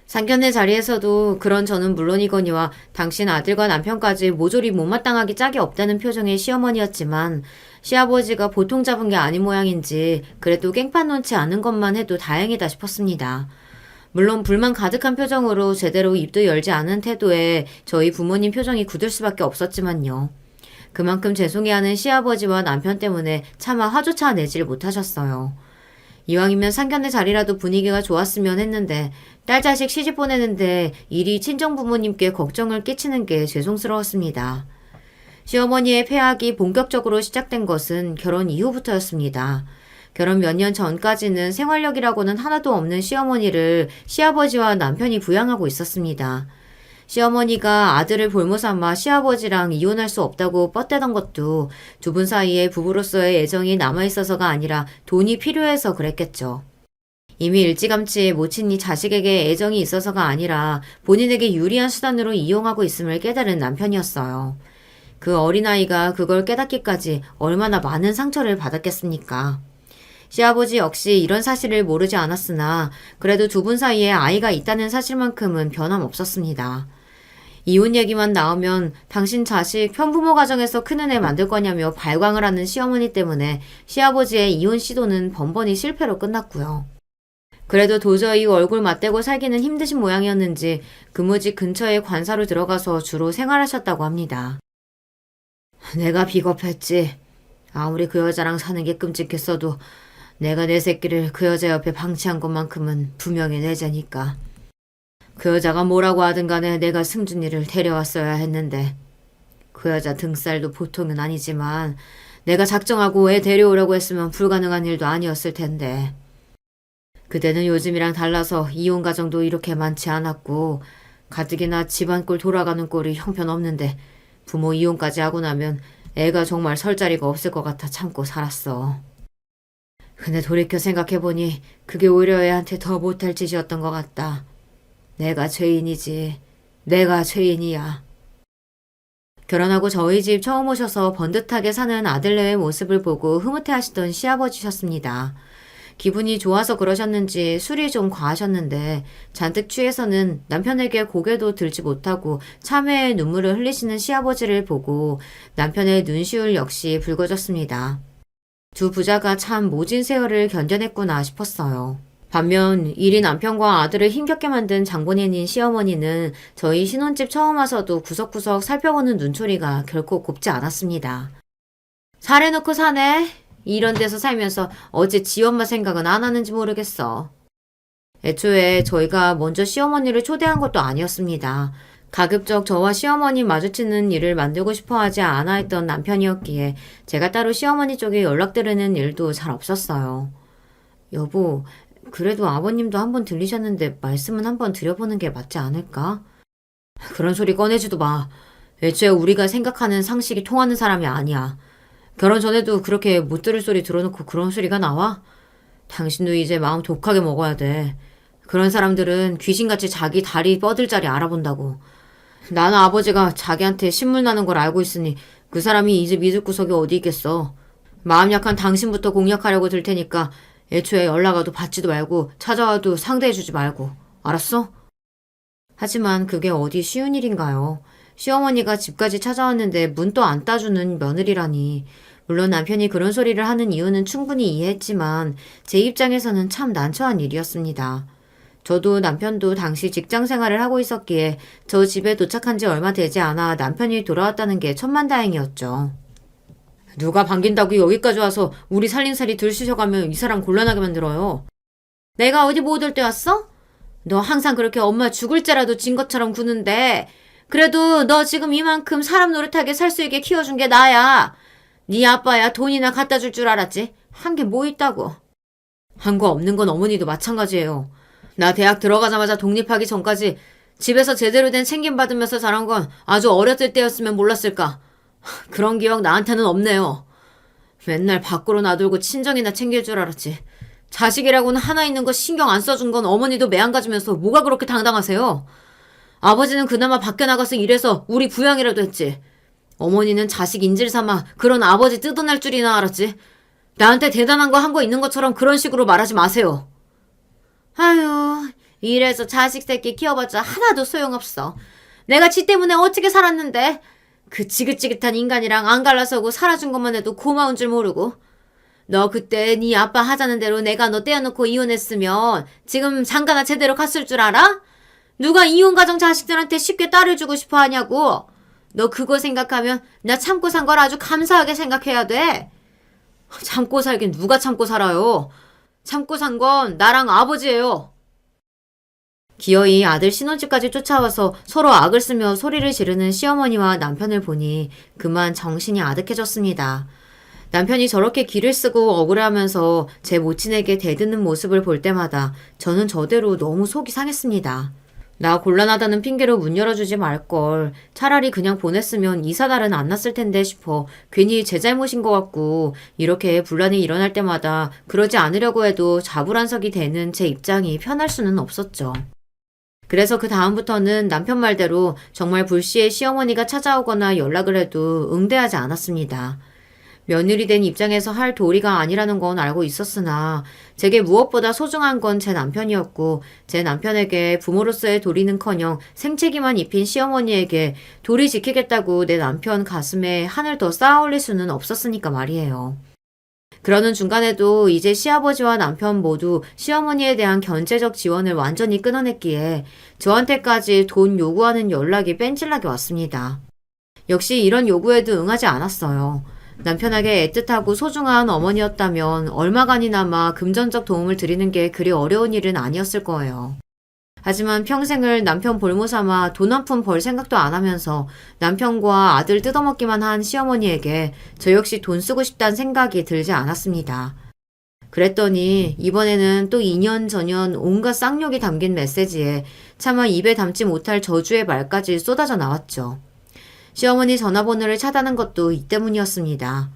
상견례 자리에서도 그런 저는 물론이거니와 당신 아들과 남편까지 모조리 못마땅하기 짝이 없다는 표정의 시어머니였지만 시아버지가 보통 잡은 게 아닌 모양인지 그래도 깽판 놓지 않은 것만 해도 다행이다 싶었습니다. 물론 불만 가득한 표정으로 제대로 입도 열지 않은 태도에 저희 부모님 표정이 굳을 수밖에 없었지만요. 그만큼 죄송해하는 시아버지와 남편 때문에 차마 화조차 내질 못하셨어요. 이왕이면 상견례 자리라도 분위기가 좋았으면 했는데 딸 자식 시집 보내는데 일이 친정 부모님께 걱정을 끼치는 게 죄송스러웠습니다. 시어머니의 폐악이 본격적으로 시작된 것은 결혼 이후부터였습니다. 결혼 몇 년 전까지는 생활력이라고는 하나도 없는 시어머니를 시아버지와 남편이 부양하고 있었습니다. 시어머니가 아들을 볼모 삼아 시아버지랑 이혼할 수 없다고 뻗대던 것도 두 분 사이에 부부로서의 애정이 남아있어서가 아니라 돈이 필요해서 그랬겠죠. 이미 일찌감치 모친이 자식에게 애정이 있어서가 아니라 본인에게 유리한 수단으로 이용하고 있음을 깨달은 남편이었어요. 그 어린아이가 그걸 깨닫기까지 얼마나 많은 상처를 받았겠습니까? 시아버지 역시 이런 사실을 모르지 않았으나 그래도 두 분 사이에 아이가 있다는 사실만큼은 변함없었습니다. 이혼 얘기만 나오면 당신 자식 편부모 가정에서 크는 애 만들 거냐며 발광을 하는 시어머니 때문에 시아버지의 이혼 시도는 번번이 실패로 끝났고요. 그래도 도저히 얼굴 맞대고 살기는 힘드신 모양이었는지 근무지 근처에 관사로 들어가서 주로 생활하셨다고 합니다. 내가 비겁했지. 아무리 그 여자랑 사는 게 끔찍했어도 내가 내 새끼를 그 여자 옆에 방치한 것만큼은 분명히 내 죄니까. 그 여자가 뭐라고 하든 간에 내가 승준이를 데려왔어야 했는데 그 여자 등살도 보통은 아니지만 내가 작정하고 애 데려오라고 했으면 불가능한 일도 아니었을 텐데. 그대는 요즘이랑 달라서 이혼 가정도 이렇게 많지 않았고 가뜩이나 집안꼴 돌아가는 꼴이 형편없는데 부모 이혼까지 하고 나면 애가 정말 설 자리가 없을 것 같아 참고 살았어. 근데 돌이켜 생각해보니 그게 오히려 애한테 더 못할 짓이었던 것 같다. 내가 죄인이지. 내가 죄인이야. 결혼하고 저희 집 처음 오셔서 번듯하게 사는 아들네의 모습을 보고 흐뭇해하시던 시아버지셨습니다. 기분이 좋아서 그러셨는지 술이 좀 과하셨는데 잔뜩 취해서는 남편에게 고개도 들지 못하고 참회의 눈물을 흘리시는 시아버지를 보고 남편의 눈시울 역시 붉어졌습니다. 두 부자가 참 모진 세월을 견뎌냈구나 싶었어요. 반면 일이 남편과 아들을 힘겹게 만든 장본인인 시어머니는 저희 신혼집 처음 와서도 구석구석 살펴보는 눈초리가 결코 곱지 않았습니다. 살해놓고 사네? 이런 데서 살면서 어째 지 엄마 생각은 안 하는지 모르겠어. 애초에 저희가 먼저 시어머니를 초대한 것도 아니었습니다. 가급적 저와 시어머니 마주치는 일을 만들고 싶어 하지 않아 했던 남편이었기에 제가 따로 시어머니 쪽에 연락드리는 일도 잘 없었어요. 여보, 그래도 아버님도 한번 들리셨는데 말씀은 한번 드려보는 게 맞지 않을까? 그런 소리 꺼내지도 마. 애초에 우리가 생각하는 상식이 통하는 사람이 아니야. 결혼 전에도 그렇게 못 들을 소리 들어놓고 그런 소리가 나와? 당신도 이제 마음 독하게 먹어야 돼. 그런 사람들은 귀신같이 자기 다리 뻗을 자리 알아본다고. 나는 아버지가 자기한테 신물 나는 걸 알고 있으니 그 사람이 이제 믿을 구석이 어디 있겠어. 마음 약한 당신부터 공략하려고 들 테니까 애초에 연락 와도 받지도 말고 찾아와도 상대해주지 말고. 알았어? 하지만 그게 어디 쉬운 일인가요? 시어머니가 집까지 찾아왔는데 문도 안 따주는 며느리라니. 물론 남편이 그런 소리를 하는 이유는 충분히 이해했지만 제 입장에서는 참 난처한 일이었습니다. 저도 남편도 당시 직장 생활을 하고 있었기에 저 집에 도착한 지 얼마 되지 않아 남편이 돌아왔다는 게 천만다행이었죠. 누가 반긴다고 여기까지 와서 우리 살림살이 들쑤셔가면 이 사람 곤란하게 만들어요. 내가 어디 못 올 때 왔어? 너 항상 그렇게 엄마 죽을 죄라도 진 것처럼 구는데 그래도 너 지금 이만큼 사람 노릇하게 살 수 있게 키워준 게 나야. 네 아빠야 돈이나 갖다 줄 줄 알았지. 한 게 뭐 있다고. 한 거 없는 건 어머니도 마찬가지예요. 나 대학 들어가자마자 독립하기 전까지 집에서 제대로 된 챙김 받으면서 자란 건 아주 어렸을 때였으면 몰랐을까. 그런 기억 나한테는 없네요. 맨날 밖으로 놔두고 친정이나 챙길 줄 알았지. 자식이라고는 하나 있는 거 신경 안 써준 건 어머니도 매한 가지면서 뭐가 그렇게 당당하세요? 아버지는 그나마 밖에 나가서 일해서 우리 부양이라도 했지. 어머니는 자식 인질 삼아 그런 아버지 뜯어낼 줄이나 알았지. 나한테 대단한 거 한 거 있는 것처럼 그런 식으로 말하지 마세요. 아유, 이래서 자식 새끼 키워봤자 하나도 소용없어. 내가 지 때문에 어떻게 살았는데. 그 지긋지긋한 인간이랑 안 갈라서고 살아준 것만 해도 고마운 줄 모르고. 너 그때 네 아빠 하자는 대로 내가 너 떼어놓고 이혼했으면 지금 장가나 제대로 갔을 줄 알아? 누가 이혼 가정 자식들한테 쉽게 딸을 주고 싶어 하냐고. 너 그거 생각하면 나 참고 산 걸 아주 감사하게 생각해야 돼. 참고 살긴 누가 참고 살아요. 참고 산 건 나랑 아버지예요. 기어이 아들 신혼집까지 쫓아와서 서로 악을 쓰며 소리를 지르는 시어머니와 남편을 보니 그만 정신이 아득해졌습니다. 남편이 저렇게 기를 쓰고 억울해하면서 제 모친에게 대드는 모습을 볼 때마다 저는 저대로 너무 속이 상했습니다. 나 곤란하다는 핑계로 문 열어주지 말걸. 차라리 그냥 보냈으면 이 사달은 안 났을 텐데 싶어 괜히 제 잘못인 것 같고 이렇게 분란이 일어날 때마다 그러지 않으려고 해도 자불안석이 되는 제 입장이 편할 수는 없었죠. 그래서 그 다음부터는 남편 말대로 정말 불시에 시어머니가 찾아오거나 연락을 해도 응대하지 않았습니다. 며느리 된 입장에서 할 도리가 아니라는 건 알고 있었으나 제게 무엇보다 소중한 건 제 남편이었고 제 남편에게 부모로서의 도리는커녕 생채기만 입힌 시어머니에게 도리 지키겠다고 내 남편 가슴에 한을 더 쌓아 올릴 수는 없었으니까 말이에요. 그러는 중간에도 이제 시아버지와 남편 모두 시어머니에 대한 경제적 지원을 완전히 끊어냈기에 저한테까지 돈 요구하는 연락이 뺀질나게 왔습니다. 역시 이런 요구에도 응하지 않았어요. 남편에게 애틋하고 소중한 어머니였다면 얼마간이나마 금전적 도움을 드리는 게 그리 어려운 일은 아니었을 거예요. 하지만 평생을 남편 볼모 삼아 돈 한 푼 벌 생각도 안 하면서 남편과 아들 뜯어먹기만 한 시어머니에게 저 역시 돈 쓰고 싶다는 생각이 들지 않았습니다. 그랬더니 이번에는 또 2년 전년 온갖 쌍욕이 담긴 메시지에 차마 입에 담지 못할 저주의 말까지 쏟아져 나왔죠. 시어머니 전화번호를 차단한 것도 이 때문이었습니다.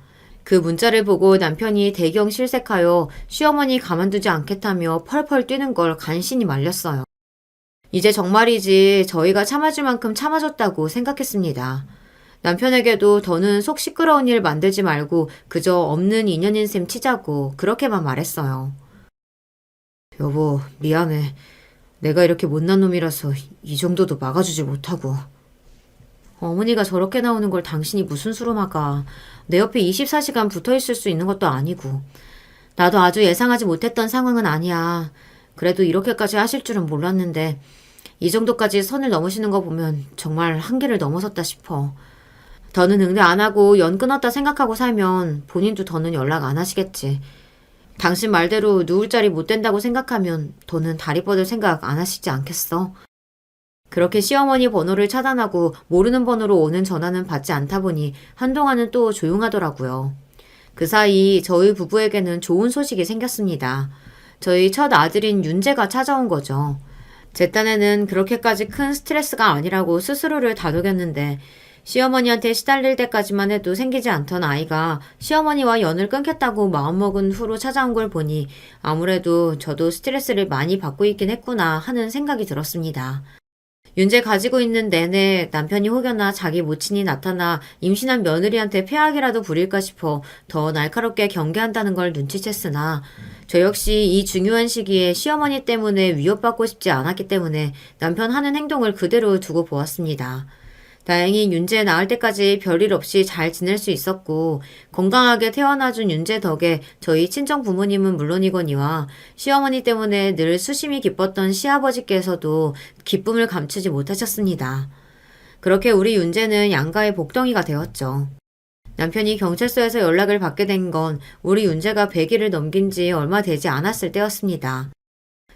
그 문자를 보고 남편이 대경 실색하여 시어머니 가만두지 않겠다며 펄펄 뛰는 걸 간신히 말렸어요. 이제 정말이지 저희가 참아줄 만큼 참아줬다고 생각했습니다. 남편에게도 더는 속 시끄러운 일 만들지 말고 그저 없는 인연인 셈 치자고 그렇게만 말했어요. 여보, 미안해. 내가 이렇게 못난 놈이라서 이 정도도 막아주지 못하고. 어머니가 저렇게 나오는 걸 당신이 무슨 수로 막아. 내 옆에 24시간 붙어있을 수 있는 것도 아니고. 나도 아주 예상하지 못했던 상황은 아니야. 그래도 이렇게까지 하실 줄은 몰랐는데 이 정도까지 선을 넘으시는 거 보면 정말 한계를 넘어섰다 싶어. 더는 응대 안 하고 연 끊었다 생각하고 살면 본인도 더는 연락 안 하시겠지. 당신 말대로 누울 자리 못 된다고 생각하면 더는 다리 뻗을 생각 안 하시지 않겠어? 그렇게 시어머니 번호를 차단하고 모르는 번호로 오는 전화는 받지 않다 보니 한동안은 또 조용하더라고요. 그 사이 저희 부부에게는 좋은 소식이 생겼습니다. 저희 첫 아들인 윤재가 찾아온 거죠. 제 딴에는 그렇게까지 큰 스트레스가 아니라고 스스로를 다독였는데 시어머니한테 시달릴 때까지만 해도 생기지 않던 아이가 시어머니와 연을 끊겠다고 마음먹은 후로 찾아온 걸 보니 아무래도 저도 스트레스를 많이 받고 있긴 했구나 하는 생각이 들었습니다. 윤재 가지고 있는 내내 남편이 혹여나 자기 모친이 나타나 임신한 며느리한테 폐악이라도 부릴까 싶어 더 날카롭게 경계한다는 걸 눈치챘으나 저 역시 이 중요한 시기에 시어머니 때문에 위협받고 싶지 않았기 때문에 남편 하는 행동을 그대로 두고 보았습니다. 다행히 윤재 낳을 때까지 별일 없이 잘 지낼 수 있었고 건강하게 태어나준 윤재 덕에 저희 친정 부모님은 물론이거니와 시어머니 때문에 늘 수심이 기뻤던 시아버지께서도 기쁨을 감추지 못하셨습니다. 그렇게 우리 윤재는 양가의 복덩이가 되었죠. 남편이 경찰서에서 연락을 받게 된 건 우리 윤재가 100일을 넘긴 지 얼마 되지 않았을 때였습니다.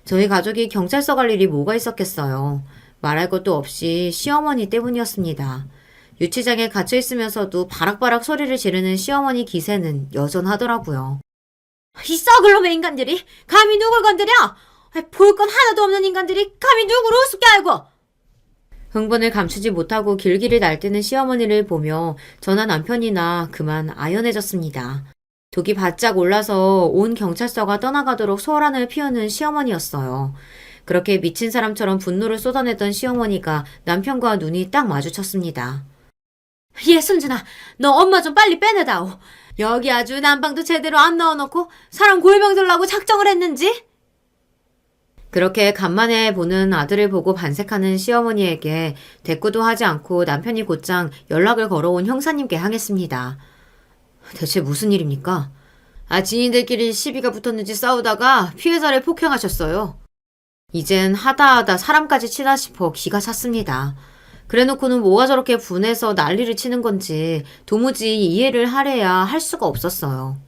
저희 가족이 경찰서 갈 일이 뭐가 있었겠어요. 말할 것도 없이 시어머니 때문이었습니다. 유치장에 갇혀 있으면서도 바락바락 소리를 지르는 시어머니 기세는 여전하더라고요. 이 썩을 놈의 인간들이 감히 누굴 건드려! 볼 건 하나도 없는 인간들이 감히 누구를 우습게 알고! 흥분을 감추지 못하고 길길이 날뛰는 시어머니를 보며 저나 남편이나 그만 아연해졌습니다. 독이 바짝 올라서 온 경찰서가 떠나가도록 소란을 피우는 시어머니였어요. 그렇게 미친 사람처럼 분노를 쏟아내던 시어머니가 남편과 눈이 딱 마주쳤습니다. 예, 순준아, 너 엄마 좀 빨리 빼내다오. 여기 아주 난방도 제대로 안 넣어놓고 사람 골병 들라고 작정을 했는지? 그렇게 간만에 보는 아들을 보고 반색하는 시어머니에게 대꾸도 하지 않고 남편이 곧장 연락을 걸어온 형사님께 향했습니다. 대체 무슨 일입니까? 지인들끼리 시비가 붙었는지 싸우다가 피해자를 폭행하셨어요. 이젠 하다하다 사람까지 치나 싶어 기가 찼습니다. 그래놓고는 뭐가 저렇게 분해서 난리를 치는 건지 도무지 이해를 하래야 할 수가 없었어요.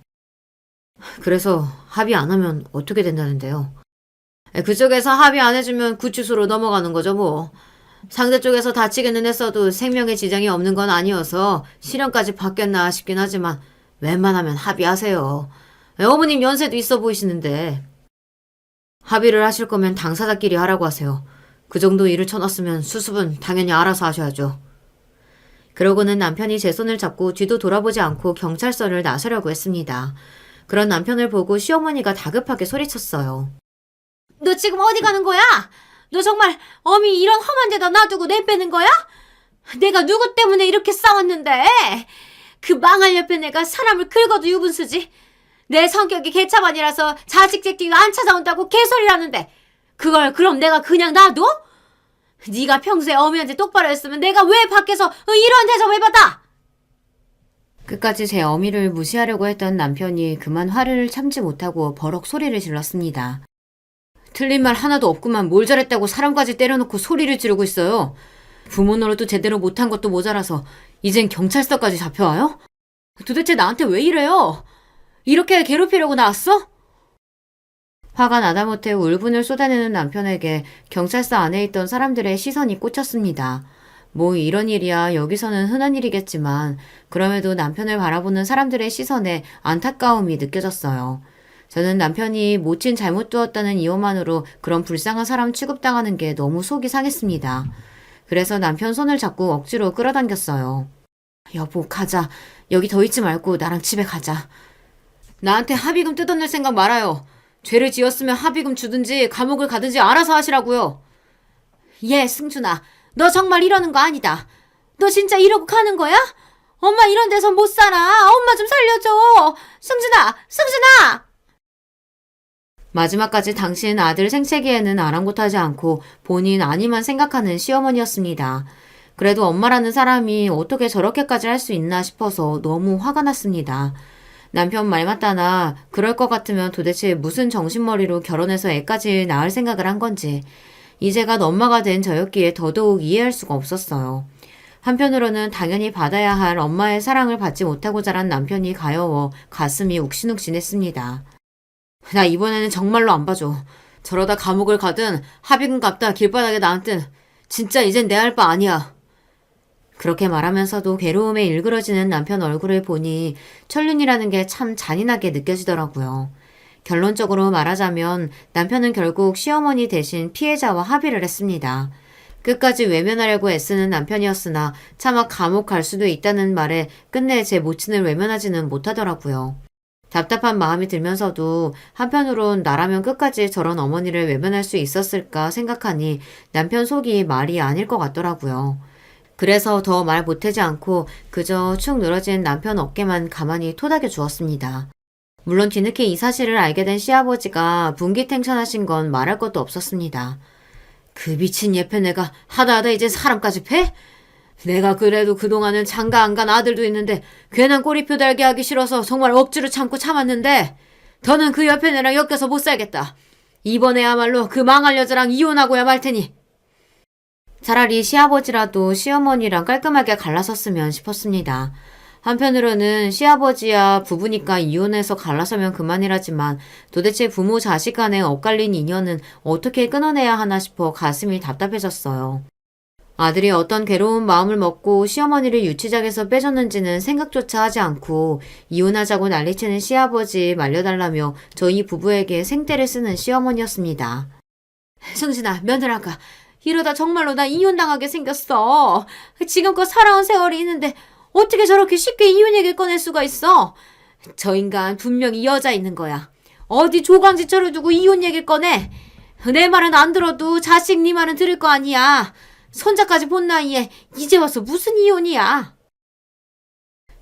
그래서 합의 안 하면 어떻게 된다는데요? 그쪽에서 합의 안 해주면 구치소로 넘어가는 거죠 뭐. 상대 쪽에서 다치기는 했어도 생명에 지장이 없는 건 아니어서 실형까지 받겠나 싶긴 하지만 웬만하면 합의하세요. 어머님 연세도 있어 보이시는데. 합의를 하실 거면 당사자끼리 하라고 하세요. 그 정도 일을 쳐놨으면 수습은 당연히 알아서 하셔야죠. 그러고는 남편이 제 손을 잡고 뒤도 돌아보지 않고 경찰서를 나서려고 했습니다. 그런 남편을 보고 시어머니가 다급하게 소리쳤어요. 너 지금 어디 가는 거야? 너 정말 어미 이런 험한 데다 놔두고 내빼는 거야? 내가 누구 때문에 이렇게 싸웠는데? 그 망할 옆에 내가 사람을 긁어도 유분수지. 내 성격이 개차반이라서 자식 새끼가 안 찾아온다고 개소리라는데 그걸 그럼 내가 그냥 놔둬? 네가 평소에 어미한테 똑바로 했으면 내가 왜 밖에서 이런 대접 왜 받아? 끝까지 제 어미를 무시하려고 했던 남편이 그만 화를 참지 못하고 버럭 소리를 질렀습니다. 틀린 말 하나도 없구만 뭘 잘했다고 사람까지 때려놓고 소리를 지르고 있어요. 부모 노릇도 제대로 못한 것도 모자라서 이젠 경찰서까지 잡혀와요? 도대체 나한테 왜 이래요? 이렇게 괴롭히려고 나왔어? 화가 나다 못해 울분을 쏟아내는 남편에게 경찰서 안에 있던 사람들의 시선이 꽂혔습니다. 뭐 이런 일이야 여기서는 흔한 일이겠지만 그럼에도 남편을 바라보는 사람들의 시선에 안타까움이 느껴졌어요. 저는 남편이 모친 잘못 두었다는 이유만으로 그런 불쌍한 사람 취급당하는 게 너무 속이 상했습니다. 그래서 남편 손을 잡고 억지로 끌어당겼어요. 여보 가자. 여기 더 있지 말고 나랑 집에 가자. 나한테 합의금 뜯어낼 생각 말아요. 죄를 지었으면 합의금 주든지 감옥을 가든지 알아서 하시라고요. 예, 승준아. 너 정말 이러는 거 아니다. 너 진짜 이러고 가는 거야? 엄마 이런 데서 못 살아. 엄마 좀 살려줘. 승준아! 마지막까지 당신 아들 생채기에는 아랑곳하지 않고 본인 아니만 생각하는 시어머니였습니다. 그래도 엄마라는 사람이 어떻게 저렇게까지 할 수 있나 싶어서 너무 화가 났습니다. 남편 말 맞다나 그럴 것 같으면 도대체 무슨 정신머리로 결혼해서 애까지 낳을 생각을 한 건지 이제가 엄마가 된 저였기에 더더욱 이해할 수가 없었어요. 한편으로는 당연히 받아야 할 엄마의 사랑을 받지 못하고 자란 남편이 가여워 가슴이 욱신욱신했습니다. 나 이번에는 정말로 안 봐줘. 저러다 감옥을 가든 합의금 갚다 길바닥에 나앉든 진짜 이젠 내 할 바 아니야. 그렇게 말하면서도 괴로움에 일그러지는 남편 얼굴을 보니 천륜이라는 게 참 잔인하게 느껴지더라고요. 결론적으로 말하자면 남편은 결국 시어머니 대신 피해자와 합의를 했습니다. 끝까지 외면하려고 애쓰는 남편이었으나 차마 감옥 갈 수도 있다는 말에 끝내 제 모친을 외면하지는 못하더라고요. 답답한 마음이 들면서도 한편으론 나라면 끝까지 저런 어머니를 외면할 수 있었을까 생각하니 남편 속이 말이 아닐 것 같더라고요. 그래서 더 말 못하지 않고 그저 축 늘어진 남편 어깨만 가만히 토닥여 주었습니다. 물론 뒤늦게 이 사실을 알게 된 시아버지가 분기탱천하신 건 말할 것도 없었습니다. 그 미친 예편애가 하다하다 이제 사람까지 패? 내가 그래도 그동안은 장가 안 간 아들도 있는데 괜한 꼬리표 달게 하기 싫어서 정말 억지로 참고 참았는데 더는 그 예편애랑 엮여서 못 살겠다. 이번에야말로 그 망할 여자랑 이혼하고야 말 테니. 차라리 시아버지라도 시어머니랑 깔끔하게 갈라섰으면 싶었습니다. 한편으로는 시아버지야 부부니까 이혼해서 갈라서면 그만이라지만 도대체 부모 자식 간의 엇갈린 인연은 어떻게 끊어내야 하나 싶어 가슴이 답답해졌어요. 아들이 어떤 괴로운 마음을 먹고 시어머니를 유치장에서 빼줬는지는 생각조차 하지 않고 이혼하자고 난리치는 시아버지 말려달라며 저희 부부에게 생떼를 쓰는 시어머니였습니다. 승진아, 며느라가 이러다 정말로 나 이혼당하게 생겼어. 지금껏 살아온 세월이 있는데 어떻게 저렇게 쉽게 이혼 얘기를 꺼낼 수가 있어? 저 인간 분명히 여자 있는 거야. 어디 조강지처를 두고 이혼 얘기를 꺼내? 내 말은 안 들어도 자식 네 말은 들을 거 아니야. 손자까지 본 나이에 이제 와서 무슨 이혼이야.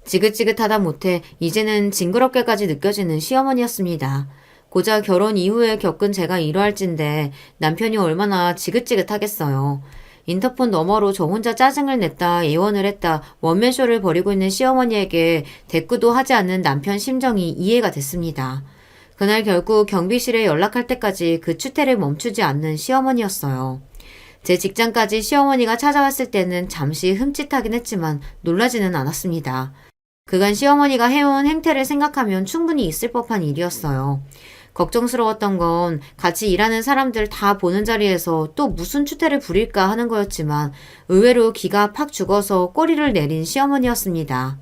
지긋지긋하다 못해 이제는 징그럽게까지 느껴지는 시어머니였습니다. 고작 결혼 이후에 겪은 제가 이러할진데 남편이 얼마나 지긋지긋하겠어요. 인터폰 너머로 저 혼자 짜증을 냈다 예원을 했다 원맨쇼를 벌이고 있는 시어머니에게 대꾸도 하지 않는 남편 심정이 이해가 됐습니다. 그날 결국 경비실에 연락할 때까지 그 추태를 멈추지 않는 시어머니였어요. 제 직장까지 시어머니가 찾아왔을 때는 잠시 흠칫하긴 했지만 놀라지는 않았습니다. 그간 시어머니가 해온 행태를 생각하면 충분히 있을 법한 일이었어요. 걱정스러웠던 건 같이 일하는 사람들 다 보는 자리에서 또 무슨 추태를 부릴까 하는 거였지만 의외로 기가 팍 죽어서 꼬리를 내린 시어머니였습니다.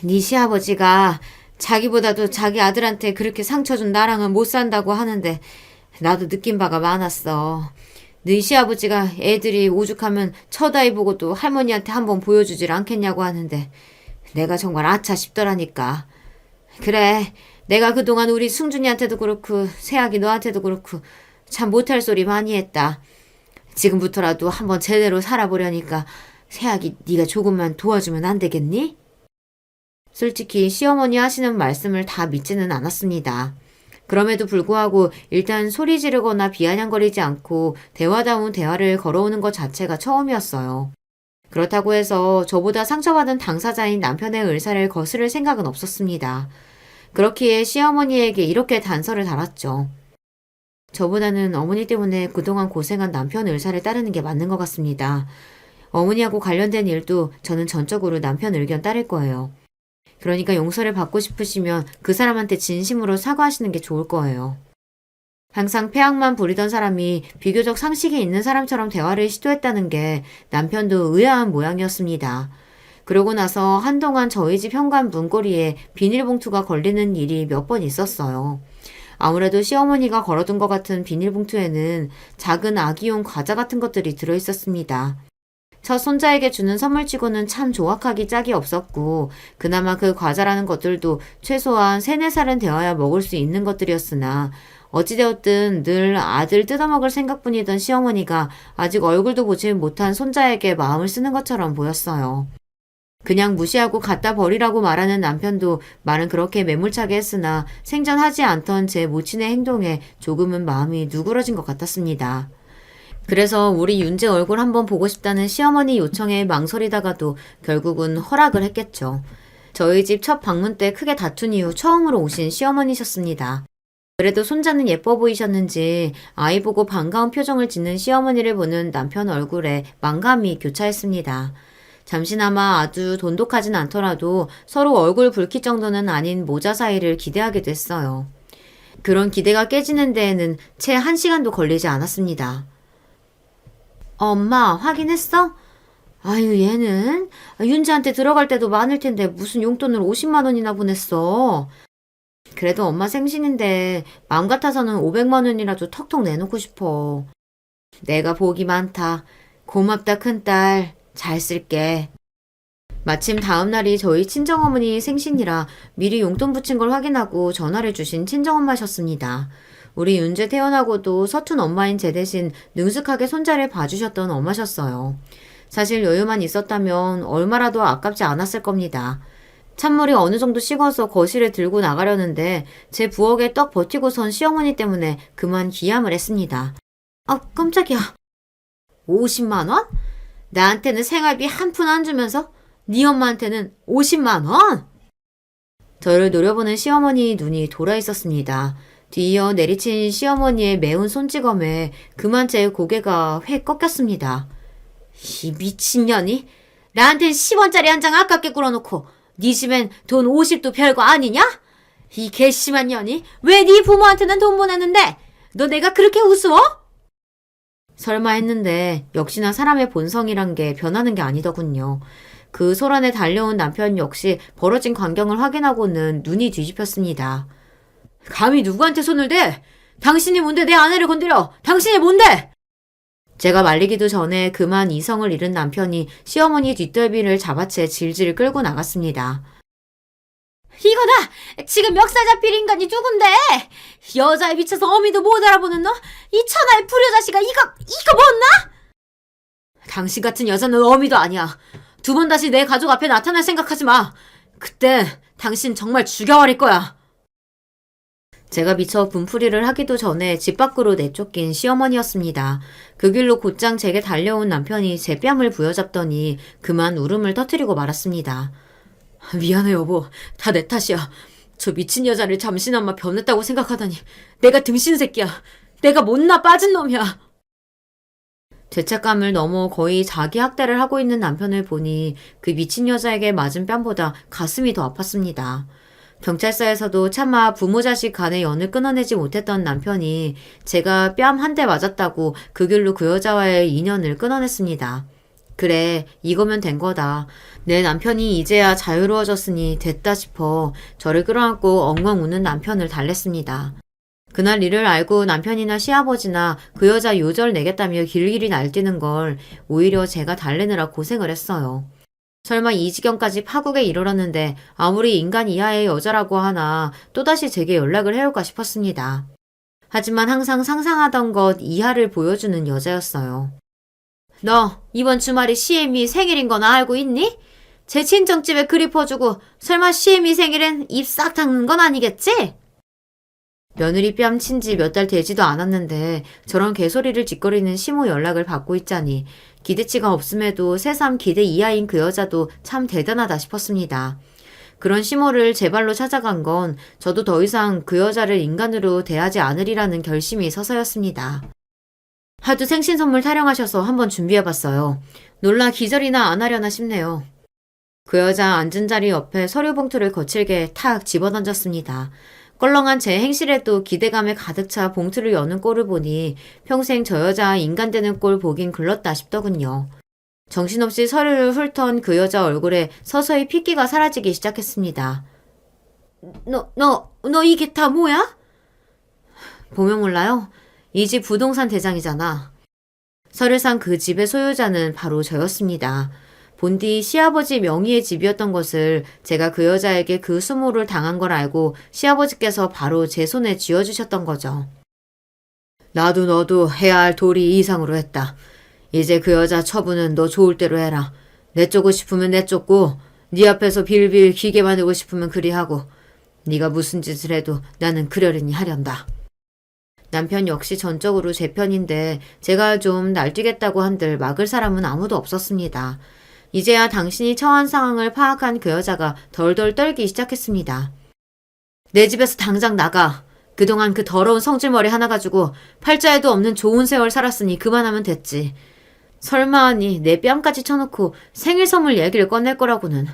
네 시아버지가 자기보다도 자기 아들한테 그렇게 상처 준 나랑은 못 산다고 하는데 나도 느낀 바가 많았어. 네 시아버지가 애들이 오죽하면 쳐다이 보고도 할머니한테 한번 보여주질 않겠냐고 하는데 내가 정말 아차 싶더라니까. 그래, 내가 그동안 우리 승준이한테도 그렇고 새아기 너한테도 그렇고 참 못할 소리 많이 했다. 지금부터라도 한번 제대로 살아보려니까 새아기 네가 조금만 도와주면 안 되겠니? 솔직히 시어머니 하시는 말씀을 다 믿지는 않았습니다. 그럼에도 불구하고 일단 소리 지르거나 비아냥거리지 않고 대화다운 대화를 걸어오는 것 자체가 처음이었어요. 그렇다고 해서 저보다 상처받은 당사자인 남편의 의사를 거스를 생각은 없었습니다. 그렇기에 시어머니에게 이렇게 단서를 달았죠. 저보다는 어머니 때문에 그동안 고생한 남편 의사를 따르는 게 맞는 것 같습니다. 어머니하고 관련된 일도 저는 전적으로 남편 의견 따를 거예요. 그러니까 용서를 받고 싶으시면 그 사람한테 진심으로 사과하시는 게 좋을 거예요. 항상 폐악만 부리던 사람이 비교적 상식이 있는 사람처럼 대화를 시도했다는 게 남편도 의아한 모양이었습니다. 그러고 나서 한동안 저희 집 현관 문고리에 비닐봉투가 걸리는 일이 몇 번 있었어요. 아무래도 시어머니가 걸어둔 것 같은 비닐봉투에는 작은 아기용 과자 같은 것들이 들어있었습니다. 첫 손자에게 주는 선물치고는 참 조악하기 짝이 없었고 그나마 그 과자라는 것들도 최소한 3, 4살은 되어야 먹을 수 있는 것들이었으나 어찌되었든 늘 아들 뜯어먹을 생각뿐이던 시어머니가 아직 얼굴도 보지 못한 손자에게 마음을 쓰는 것처럼 보였어요. 그냥 무시하고 갖다 버리라고 말하는 남편도 말은 그렇게 매몰차게 했으나 생전하지 않던 제 모친의 행동에 조금은 마음이 누그러진 것 같았습니다. 그래서 우리 윤재 얼굴 한번 보고 싶다는 시어머니 요청에 망설이다가도 결국은 허락을 했겠죠. 저희 집 첫 방문 때 크게 다툰 이후 처음으로 오신 시어머니셨습니다. 그래도 손자는 예뻐 보이셨는지 아이 보고 반가운 표정을 짓는 시어머니를 보는 남편 얼굴에 만감이 교차했습니다. 잠시나마 아주 돈독하진 않더라도 서로 얼굴 붉힐 정도는 아닌 모자 사이를 기대하게 됐어요. 그런 기대가 깨지는 데에는 채 1시간도 걸리지 않았습니다. 엄마, 확인했어? 아유, 얘는 윤지한테 들어갈 때도 많을 텐데 무슨 용돈을 50만 원이나 보냈어. 그래도 엄마 생신인데 마음 같아서는 500만 원이라도 턱턱 내놓고 싶어. 내가 복이 많다. 고맙다, 큰딸. 잘 쓸게. 마침 다음 날이 저희 친정어머니 생신이라 미리 용돈 붙인 걸 확인하고 전화를 주신 친정엄마셨습니다. 우리 윤재 태어나고도 서툰 엄마인 제 대신 능숙하게 손자를 봐주셨던 엄마셨어요. 사실 여유만 있었다면 얼마라도 아깝지 않았을 겁니다. 찬물이 어느 정도 식어서 거실에 들고 나가려는데 제 부엌에 떡 버티고선 시어머니 때문에 그만 기함을 했습니다. 아, 깜짝이야. 50만 원? 나한테는 생활비 한 푼 안 주면서 네 엄마한테는 50만 원? 저를 노려보는 시어머니 눈이 돌아 있었습니다. 뒤이어 내리친 시어머니의 매운 손찌검에 그만 제 고개가 획 꺾였습니다. 이 미친년이? 나한텐 10원짜리 한 장 아깝게 꿇어놓고 네 집엔 돈 50도 별거 아니냐? 이 괘씸한 년이? 왜 네 부모한테는 돈 보냈는데? 너 내가 그렇게 우스워? 설마 했는데 역시나 사람의 본성이란 게 변하는 게 아니더군요. 그 소란에 달려온 남편 역시 벌어진 광경을 확인하고는 눈이 뒤집혔습니다. 감히 누구한테 손을 대? 당신이 뭔데 내 아내를 건드려? 당신이 뭔데? 제가 말리기도 전에 그만 이성을 잃은 남편이 시어머니 뒷덜미를 잡아채 질질 끌고 나갔습니다. 이거다! 지금 멱살 잡힐 인간이 누군데? 여자에 미쳐서 어미도 못 알아보는 너? 이 천하의 불효자식아 이거 못나? 당신 같은 여자는 어미도 아니야. 두 번 다시 내 가족 앞에 나타날 생각하지 마. 그때 당신 정말 죽여버릴 거야. 제가 미처 분풀이를 하기도 전에 집 밖으로 내쫓긴 시어머니였습니다. 그 길로 곧장 제게 달려온 남편이 제 뺨을 부여잡더니 그만 울음을 터뜨리고 말았습니다. 미안해 여보. 다 내 탓이야. 저 미친 여자를 잠시나마 변했다고 생각하다니 내가 등신새끼야. 내가 못나 빠진 놈이야. 죄책감을 넘어 거의 자기 학대를 하고 있는 남편을 보니 그 미친 여자에게 맞은 뺨보다 가슴이 더 아팠습니다. 경찰서에서도 차마 부모 자식 간의 연을 끊어내지 못했던 남편이 제가 뺨 한 대 맞았다고 그 길로 그 여자와의 인연을 끊어냈습니다. 그래, 이거면 된 거다. 내 남편이 이제야 자유로워졌으니 됐다 싶어 저를 끌어안고 엉엉 우는 남편을 달랬습니다. 그날 일을 알고 남편이나 시아버지나 그 여자 요절 내겠다며 길길이 날뛰는 걸 오히려 제가 달래느라 고생을 했어요. 설마 이 지경까지 파국에 이르렀는데 아무리 인간 이하의 여자라고 하나 또다시 제게 연락을 해올까 싶었습니다. 하지만 항상 상상하던 것 이하를 보여주는 여자였어요. 너 이번 주말이 시애미 생일인 거나 알고 있니? 제 친정집에 그리 퍼주고 설마 시애미 생일엔 입 싹 닦는 건 아니겠지? 며느리 뺨 친 지 몇 달 되지도 않았는데 저런 개소리를 짓거리는 시모 연락을 받고 있자니 기대치가 없음에도 새삼 기대 이하인 그 여자도 참 대단하다 싶었습니다. 그런 시모를 제 발로 찾아간 건 저도 더 이상 그 여자를 인간으로 대하지 않으리라는 결심이 서서였습니다. 하도 생신 선물 타령하셔서 한번 준비해봤어요. 놀라 기절이나 안 하려나 싶네요. 그 여자 앉은 자리 옆에 서류 봉투를 거칠게 탁 집어던졌습니다. 껄렁한 제 행실에도 기대감에 가득 차 봉투를 여는 꼴을 보니 평생 저 여자 인간 되는 꼴 보긴 글렀다 싶더군요. 정신없이 서류를 훑던 그 여자 얼굴에 서서히 핏기가 사라지기 시작했습니다. 너 이게 다 뭐야? 보면 몰라요? 이 집 부동산 대장이잖아. 서류상 그 집의 소유자는 바로 저였습니다. 본디 시아버지 명의의 집이었던 것을 제가 그 여자에게 그 수모를 당한 걸 알고 시아버지께서 바로 제 손에 쥐어주셨던 거죠. 나도 너도 해야 할 도리 이상으로 했다. 이제 그 여자 처분은 너 좋을 대로 해라. 내쫓고 싶으면 내쫓고 네 앞에서 빌빌 기게 만들고 싶으면 그리 하고 네가 무슨 짓을 해도 나는 그러려니 하련다. 남편 역시 전적으로 제 편인데 제가 좀 날뛰겠다고 한들 막을 사람은 아무도 없었습니다. 이제야 당신이 처한 상황을 파악한 그 여자가 덜덜 떨기 시작했습니다. 내 집에서 당장 나가. 그동안 그 더러운 성질머리 하나 가지고 팔자에도 없는 좋은 세월 살았으니 그만하면 됐지. 설마 하니 내 뺨까지 쳐놓고 생일 선물 얘기를 꺼낼 거라고는.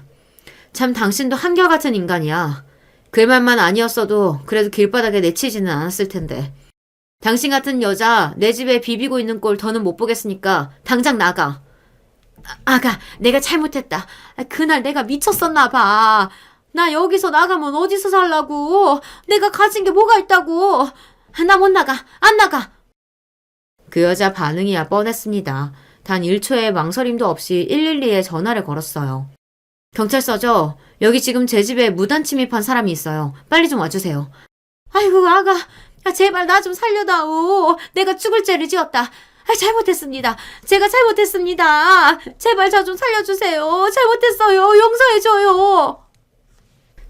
참 당신도 한결같은 인간이야. 글만만 아니었어도 그래도 길바닥에 내치지는 않았을 텐데. 당신 같은 여자 내 집에 비비고 있는 꼴 더는 못 보겠으니까 당장 나가. 아가, 내가 잘못했다. 그날 내가 미쳤었나 봐. 나 여기서 나가면 어디서 살라고. 내가 가진 게 뭐가 있다고. 나 못 나가. 안 나가. 그 여자 반응이야 뻔했습니다. 단 1초의 망설임도 없이 112에 전화를 걸었어요. 경찰서죠? 여기 지금 제 집에 무단 침입한 사람이 있어요. 빨리 좀 와주세요. 아이고 아가, 제발 나 좀 살려다오. 내가 죽을 죄를 지었다. 잘못했습니다. 제가 잘못했습니다. 제발 저 좀 살려주세요. 잘못했어요. 용서해줘요.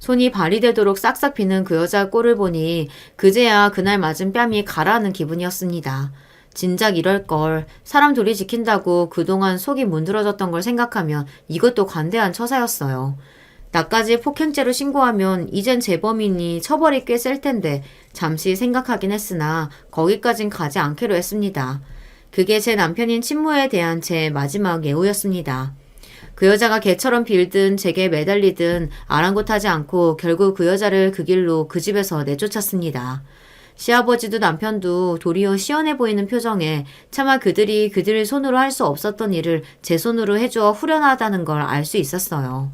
손이 발이 되도록 싹싹 비는 그 여자 꼴을 보니 그제야 그날 맞은 뺨이 가라앉는 기분이었습니다. 진작 이럴 걸. 사람 둘이 지킨다고 그동안 속이 문드러졌던 걸 생각하면 이것도 관대한 처사였어요. 나까지 폭행죄로 신고하면 이젠 재범이니 처벌이 꽤 셀 텐데 잠시 생각하긴 했으나 거기까진 가지 않기로 했습니다. 그게 제 남편인 친모에 대한 제 마지막 예우였습니다. 그 여자가 개처럼 빌든 제게 매달리든 아랑곳하지 않고 결국 그 여자를 그 길로 그 집에서 내쫓았습니다. 시아버지도 남편도 도리어 시원해 보이는 표정에 차마 그들이 그들 손으로 할 수 없었던 일을 제 손으로 해주어 후련하다는 걸 알 수 있었어요.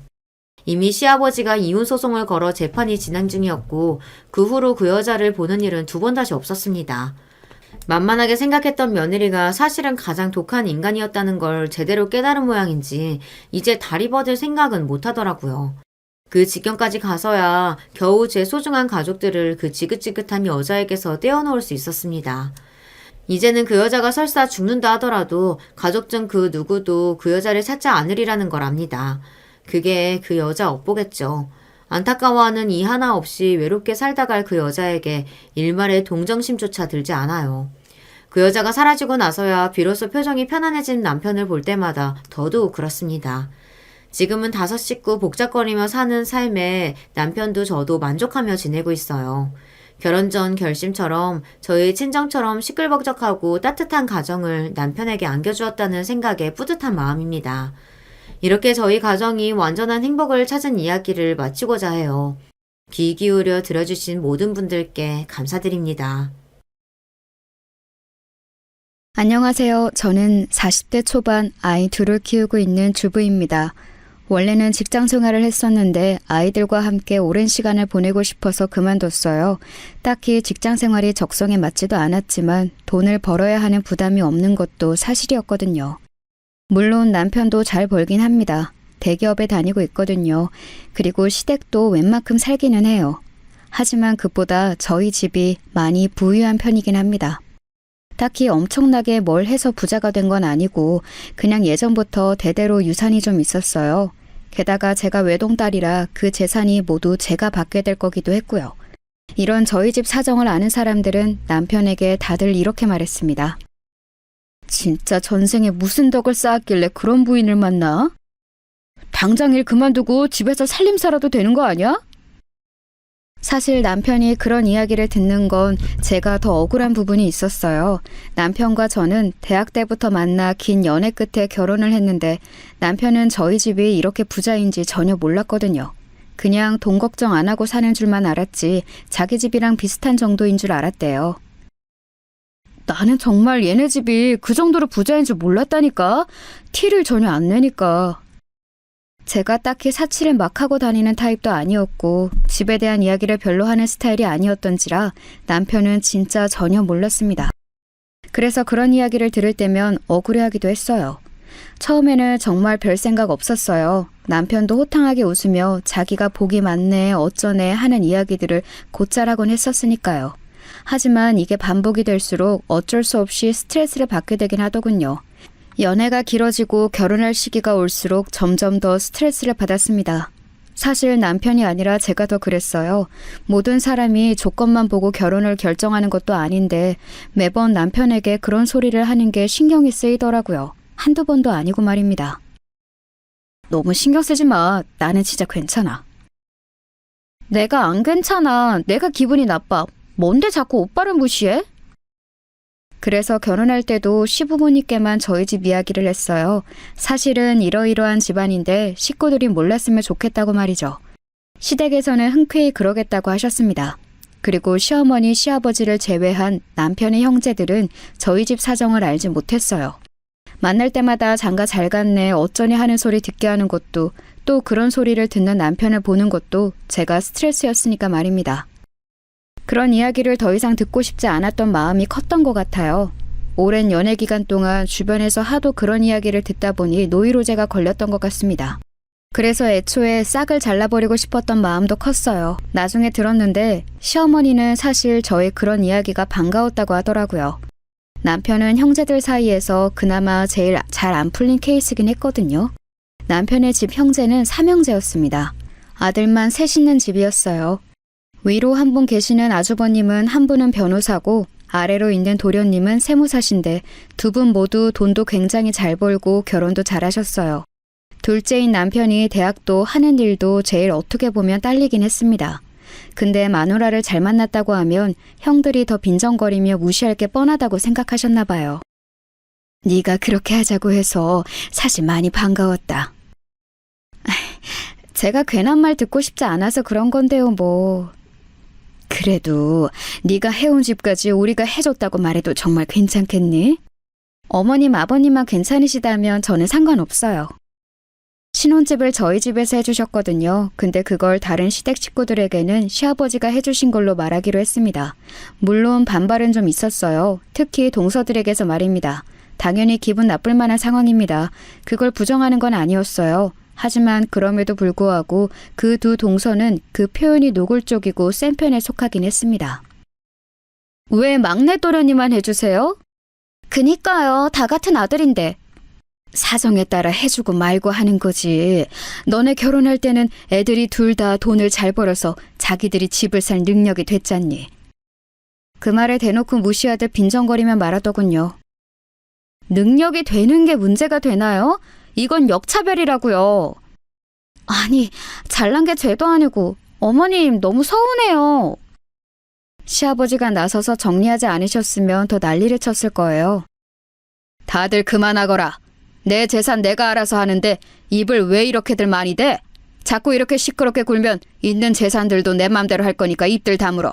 이미 시아버지가 이혼소송을 걸어 재판이 진행 중이었고 그 후로 그 여자를 보는 일은 두 번 다시 없었습니다. 만만하게 생각했던 며느리가 사실은 가장 독한 인간이었다는 걸 제대로 깨달은 모양인지 이제 다리 뻗을 생각은 못하더라고요. 그 지경까지 가서야 겨우 제 소중한 가족들을 그 지긋지긋한 여자에게서 떼어놓을 수 있었습니다. 이제는 그 여자가 설사 죽는다 하더라도 가족 중 그 누구도 그 여자를 찾지 않으리라는 걸 압니다. 그게 그 여자 업보겠죠. 안타까워하는 이 하나 없이 외롭게 살다 갈 그 여자에게 일말의 동정심조차 들지 않아요. 그 여자가 사라지고 나서야 비로소 표정이 편안해진 남편을 볼 때마다 더더욱 그렇습니다. 지금은 5 식구 복잡거리며 사는 삶에 남편도 저도 만족하며 지내고 있어요. 결혼 전 결심처럼 저희 친정처럼 시끌벅적하고 따뜻한 가정을 남편에게 안겨주었다는 생각에 뿌듯한 마음입니다. 이렇게 저희 가정이 완전한 행복을 찾은 이야기를 마치고자 해요. 귀 기울여 들어주신 모든 분들께 감사드립니다. 안녕하세요. 저는 40대 초반 아이 둘을 키우고 있는 주부입니다. 원래는 직장 생활을 했었는데 아이들과 함께 오랜 시간을 보내고 싶어서 그만뒀어요. 딱히 직장 생활이 적성에 맞지도 않았지만 돈을 벌어야 하는 부담이 없는 것도 사실이었거든요. 물론 남편도 잘 벌긴 합니다. 대기업에 다니고 있거든요. 그리고 시댁도 웬만큼 살기는 해요. 하지만 그보다 저희 집이 많이 부유한 편이긴 합니다. 딱히 엄청나게 뭘 해서 부자가 된 건 아니고 그냥 예전부터 대대로 유산이 좀 있었어요. 게다가 제가 외동딸이라 그 재산이 모두 제가 받게 될 거기도 했고요. 이런 저희 집 사정을 아는 사람들은 남편에게 다들 이렇게 말했습니다. 진짜 전생에 무슨 덕을 쌓았길래 그런 부인을 만나? 당장 일 그만두고 집에서 살림살아도 되는 거 아니야? 사실 남편이 그런 이야기를 듣는 건 제가 더 억울한 부분이 있었어요. 남편과 저는 대학 때부터 만나 긴 연애 끝에 결혼을 했는데 남편은 저희 집이 이렇게 부자인지 전혀 몰랐거든요. 그냥 돈 걱정 안 하고 사는 줄만 알았지 자기 집이랑 비슷한 정도인 줄 알았대요. 나는 정말 얘네 집이 그 정도로 부자인 줄 몰랐다니까. 티를 전혀 안 내니까. 제가 딱히 사치를 막 하고 다니는 타입도 아니었고 집에 대한 이야기를 별로 하는 스타일이 아니었던지라 남편은 진짜 전혀 몰랐습니다. 그래서 그런 이야기를 들을 때면 억울해하기도 했어요. 처음에는 정말 별 생각 없었어요. 남편도 호탕하게 웃으며 자기가 복이 많네 어쩌네 하는 이야기들을 곧잘 하곤 했었으니까요. 하지만 이게 반복이 될수록 어쩔 수 없이 스트레스를 받게 되긴 하더군요. 연애가 길어지고 결혼할 시기가 올수록 점점 더 스트레스를 받았습니다. 사실 남편이 아니라 제가 더 그랬어요. 모든 사람이 조건만 보고 결혼을 결정하는 것도 아닌데 매번 남편에게 그런 소리를 하는 게 신경이 쓰이더라고요. 한두 번도 아니고 말입니다. 너무 신경 쓰지 마. 나는 진짜 괜찮아. 내가 안 괜찮아. 내가 기분이 나빠. 뭔데 자꾸 오빠를 무시해? 그래서 결혼할 때도 시부모님께만 저희 집 이야기를 했어요. 사실은 이러이러한 집안인데 식구들이 몰랐으면 좋겠다고 말이죠. 시댁에서는 흔쾌히 그러겠다고 하셨습니다. 그리고 시어머니, 시아버지를 제외한 남편의 형제들은 저희 집 사정을 알지 못했어요. 만날 때마다 장가 잘 갔네 어쩌니 하는 소리 듣게 하는 것도 또 그런 소리를 듣는 남편을 보는 것도 제가 스트레스였으니까 말입니다. 그런 이야기를 더 이상 듣고 싶지 않았던 마음이 컸던 것 같아요. 오랜 연애 기간 동안 주변에서 하도 그런 이야기를 듣다 보니 노이로제가 걸렸던 것 같습니다. 그래서 애초에 싹을 잘라버리고 싶었던 마음도 컸어요. 나중에 들었는데 시어머니는 사실 저의 그런 이야기가 반가웠다고 하더라고요. 남편은 형제들 사이에서 그나마 제일 잘 안 풀린 케이스긴 했거든요. 남편의 집 형제는 삼형제였습니다. 아들만 셋 있는 집이었어요. 위로 한 분 계시는 아주버님은 한 분은 변호사고 아래로 있는 도련님은 세무사신데 두 분 모두 돈도 굉장히 잘 벌고 결혼도 잘하셨어요. 둘째인 남편이 대학도 하는 일도 제일 어떻게 보면 딸리긴 했습니다. 근데 마누라를 잘 만났다고 하면 형들이 더 빈정거리며 무시할 게 뻔하다고 생각하셨나 봐요. 네가 그렇게 하자고 해서 사실 많이 반가웠다. 제가 괜한 말 듣고 싶지 않아서 그런 건데요, 뭐. 그래도 네가 해온 집까지 우리가 해줬다고 말해도 정말 괜찮겠니? 어머님, 아버님만 괜찮으시다면 저는 상관없어요. 신혼집을 저희 집에서 해주셨거든요. 근데 그걸 다른 시댁 식구들에게는 시아버지가 해주신 걸로 말하기로 했습니다. 물론 반발은 좀 있었어요. 특히 동서들에게서 말입니다. 당연히 기분 나쁠 만한 상황입니다. 그걸 부정하는 건 아니었어요. 하지만 그럼에도 불구하고 그 두 동서는 그 표현이 노골적이고 센 편에 속하긴 했습니다. 왜 막내 또련이만 해주세요? 그니까요. 다 같은 아들인데. 사정에 따라 해주고 말고 하는 거지. 너네 결혼할 때는 애들이 둘 다 돈을 잘 벌어서 자기들이 집을 살 능력이 됐잖니. 그 말을 대놓고 무시하듯 빈정거리며 말하더군요. 능력이 되는 게 문제가 되나요? 이건 역차별이라고요. 아니, 잘난 게 죄도 아니고 어머님 너무 서운해요. 시아버지가 나서서 정리하지 않으셨으면 더 난리를 쳤을 거예요. 다들 그만하거라. 내 재산 내가 알아서 하는데 입을 왜 이렇게들 많이 대? 자꾸 이렇게 시끄럽게 굴면 있는 재산들도 내 맘대로 할 거니까 입들 다물어.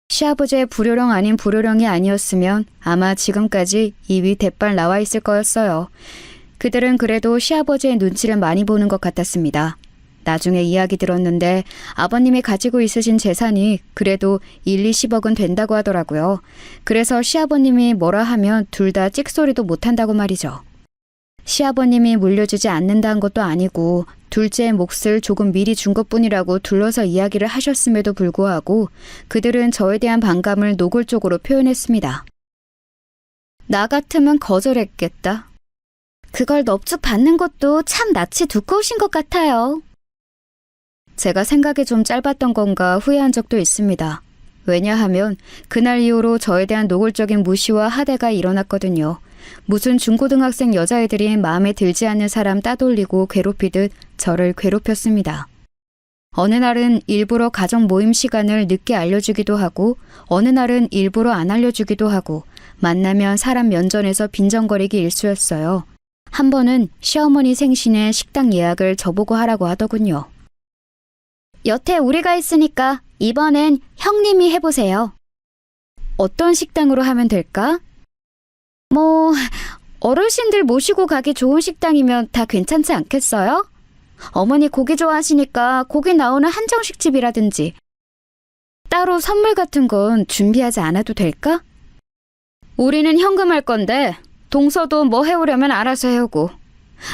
시아버지의 불효령 아닌 불효령이 아니었으면 아마 지금까지 입이 대빨 나와 있을 거였어요. 그들은 그래도 시아버지의 눈치를 많이 보는 것 같았습니다. 나중에 이야기 들었는데 아버님이 가지고 있으신 재산이 그래도 1-20억은 된다고 하더라고요. 그래서 시아버님이 뭐라 하면 둘 다 찍소리도 못한다고 말이죠. 시아버님이 물려주지 않는다는 것도 아니고 둘째의 몫을 조금 미리 준 것뿐이라고 둘러서 이야기를 하셨음에도 불구하고 그들은 저에 대한 반감을 노골적으로 표현했습니다. 나 같으면 거절했겠다. 그걸 넙죽 받는 것도 참 낯이 두꺼우신 것 같아요. 제가 생각이 좀 짧았던 건가 후회한 적도 있습니다. 왜냐하면 그날 이후로 저에 대한 노골적인 무시와 하대가 일어났거든요. 무슨 중고등학생 여자애들이 마음에 들지 않는 사람 따돌리고 괴롭히듯 저를 괴롭혔습니다. 어느 날은 일부러 가족 모임 시간을 늦게 알려주기도 하고 어느 날은 일부러 안 알려주기도 하고 만나면 사람 면전에서 빈정거리기 일쑤였어요. 한 번은 시어머니 생신에 식당 예약을 저보고 하라고 하더군요. 여태 우리가 했으니까 이번엔 형님이 해보세요. 어떤 식당으로 하면 될까? 뭐 어르신들 모시고 가기 좋은 식당이면 다 괜찮지 않겠어요? 어머니 고기 좋아하시니까 고기 나오는 한정식 집이라든지. 따로 선물 같은 건 준비하지 않아도 될까? 우리는 현금할 건데 동서도 뭐 해오려면 알아서 해오고.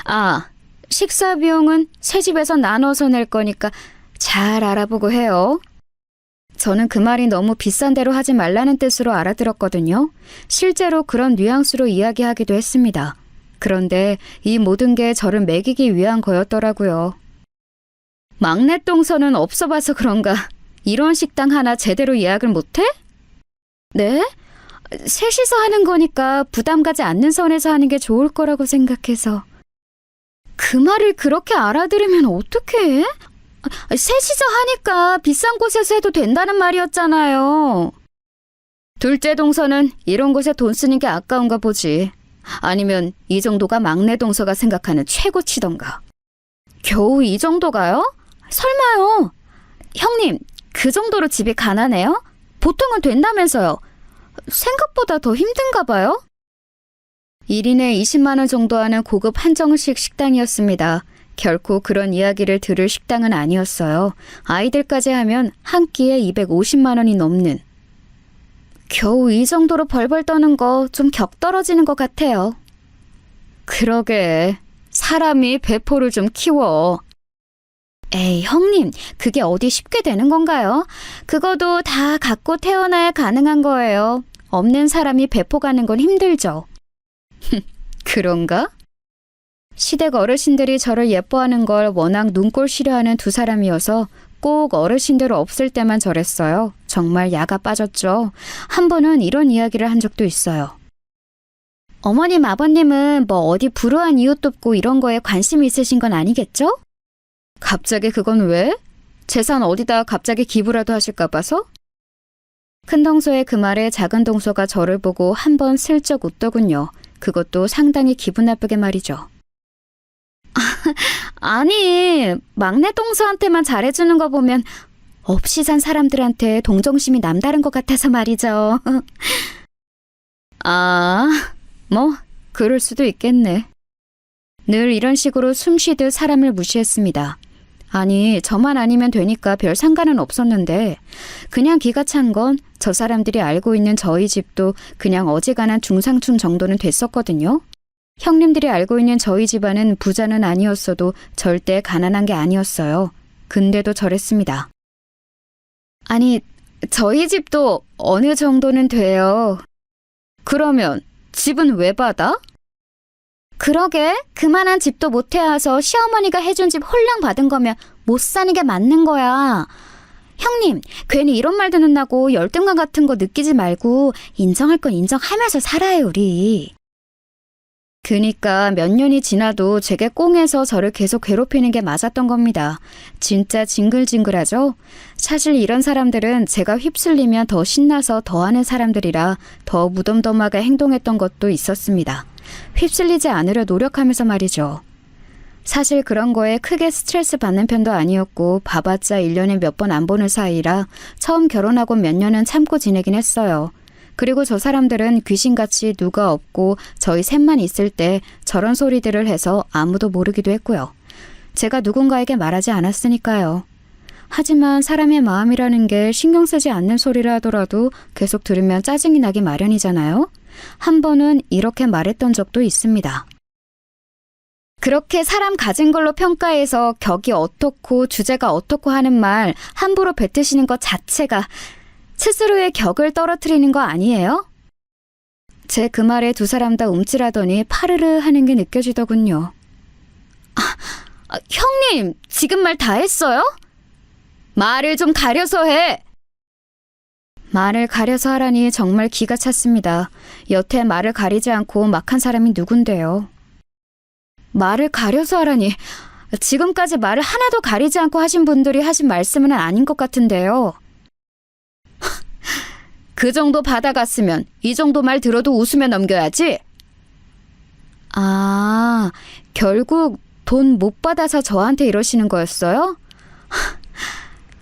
아, 식사 비용은 새 집에서 나눠서 낼 거니까 잘 알아보고 해요. 저는 그 말이 너무 비싼 대로 하지 말라는 뜻으로 알아들었거든요. 실제로 그런 뉘앙스로 이야기하기도 했습니다. 그런데 이 모든 게 저를 매기기 위한 거였더라고요. 막내 동서는 없어 봐서 그런가 이런 식당 하나 제대로 예약을 못해? 네? 셋이서 하는 거니까 부담 가지 않는 선에서 하는 게 좋을 거라고 생각해서. 그 말을 그렇게 알아들으면 어떡해? 셋이서 하니까 비싼 곳에서 해도 된다는 말이었잖아요. 둘째 동서는 이런 곳에 돈 쓰는 게 아까운가 보지. 아니면 이 정도가 막내 동서가 생각하는 최고치던가. 겨우 이 정도가요? 설마요. 형님, 그 정도로 집이 가난해요? 보통은 된다면서요. 생각보다 더 힘든가 봐요? 1인에 20만 원 정도 하는 고급 한정식 식당이었습니다. 결코 그런 이야기를 들을 식당은 아니었어요. 아이들까지 하면 한 끼에 250만 원이 넘는. 겨우 이 정도로 벌벌 떠는 거 좀 격 떨어지는 것 같아요. 그러게, 사람이 배포를 좀 키워. 에이, 형님, 그게 어디 쉽게 되는 건가요? 그거도 다 갖고 태어나야 가능한 거예요. 없는 사람이 배포 가는 건 힘들죠. 그런가? 시댁 어르신들이 저를 예뻐하는 걸 워낙 눈꼴 싫어하는 두 사람이어서 꼭 어르신들 없을 때만 저랬어요. 정말 야가 빠졌죠. 한 번은 이런 이야기를 한 적도 있어요. 어머님, 아버님은 뭐 어디 불우한 이웃 돕고 이런 거에 관심이 있으신 건 아니겠죠? 갑자기 그건 왜? 재산 어디다 갑자기 기부라도 하실까 봐서? 큰 동서의 그 말에 작은 동서가 저를 보고 한 번 슬쩍 웃더군요. 그것도 상당히 기분 나쁘게 말이죠. 아니, 막내 동서한테만 잘해주는 거 보면 없이 산 사람들한테 동정심이 남다른 것 같아서 말이죠. 아, 뭐 그럴 수도 있겠네. 늘 이런 식으로 숨쉬듯 사람을 무시했습니다. 아니, 저만 아니면 되니까 별 상관은 없었는데 그냥 기가 찬 건 저 사람들이 알고 있는 저희 집도 그냥 어지간한 중상층 정도는 됐었거든요. 형님들이 알고 있는 저희 집안은 부자는 아니었어도 절대 가난한 게 아니었어요. 근데도 저랬습니다. 아니, 저희 집도 어느 정도는 돼요. 그러면 집은 왜 받아? 그러게, 그만한 집도 못 해와서 시어머니가 해준 집 홀랑 받은 거면 못 사는 게 맞는 거야. 형님, 괜히 이런 말 듣는다고 열등감 같은 거 느끼지 말고 인정할 건 인정하면서 살아요, 우리. 그니까 몇 년이 지나도 제게 꽁해서 저를 계속 괴롭히는 게 맞았던 겁니다. 진짜 징글징글하죠? 사실 이런 사람들은 제가 휩쓸리면 더 신나서 더 하는 사람들이라 더 무덤덤하게 행동했던 것도 있었습니다. 휩쓸리지 않으려 노력하면서 말이죠. 사실 그런 거에 크게 스트레스 받는 편도 아니었고 봐봤자 1년에 몇 번 안 보는 사이라 처음 결혼하고 몇 년은 참고 지내긴 했어요. 그리고 저 사람들은 귀신같이 누가 없고 저희 셋만 있을 때 저런 소리들을 해서 아무도 모르기도 했고요. 제가 누군가에게 말하지 않았으니까요. 하지만 사람의 마음이라는 게 신경 쓰지 않는 소리라 하더라도 계속 들으면 짜증이 나기 마련이잖아요. 한 번은 이렇게 말했던 적도 있습니다. 그렇게 사람 가진 걸로 평가해서 격이 어떻고 주제가 어떻고 하는 말 함부로 뱉으시는 것 자체가 스스로의 격을 떨어뜨리는 거 아니에요? 제 그 말에 두 사람 다 움찔하더니 파르르 하는 게 느껴지더군요. 형님, 지금 말 다 했어요? 말을 좀 가려서 해! 말을 가려서 하라니 정말 기가 찼습니다. 여태 말을 가리지 않고 막 한 사람이 누군데요. 말을 가려서 하라니, 지금까지 말을 하나도 가리지 않고 하신 분들이 하신 말씀은 아닌 것 같은데요. 그 정도 받아갔으면 이 정도 말 들어도 웃으며 넘겨야지. 아, 결국 돈 못 받아서 저한테 이러시는 거였어요?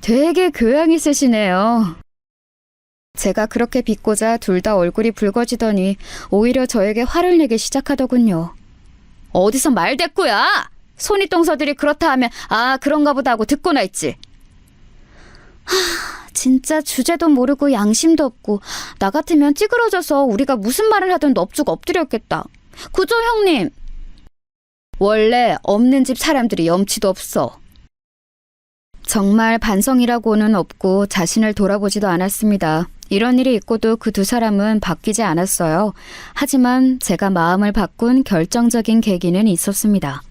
되게 교양 있으시네요. 제가 그렇게 비꼬자 둘 다 얼굴이 붉어지더니 오히려 저에게 화를 내기 시작하더군요. 어디서 말대꾸야? 손윗동서들이 그렇다 하면 아, 그런가 보다 하고 듣고나 있지. 진짜 주제도 모르고 양심도 없고 나 같으면 찌그러져서 우리가 무슨 말을 하든 넙죽 엎드렸겠다. 그죠, 형님? 원래 없는 집 사람들이 염치도 없어. 정말 반성이라고는 없고 자신을 돌아보지도 않았습니다. 이런 일이 있고도 그 두 사람은 바뀌지 않았어요. 하지만 제가 마음을 바꾼 결정적인 계기는 있었습니다.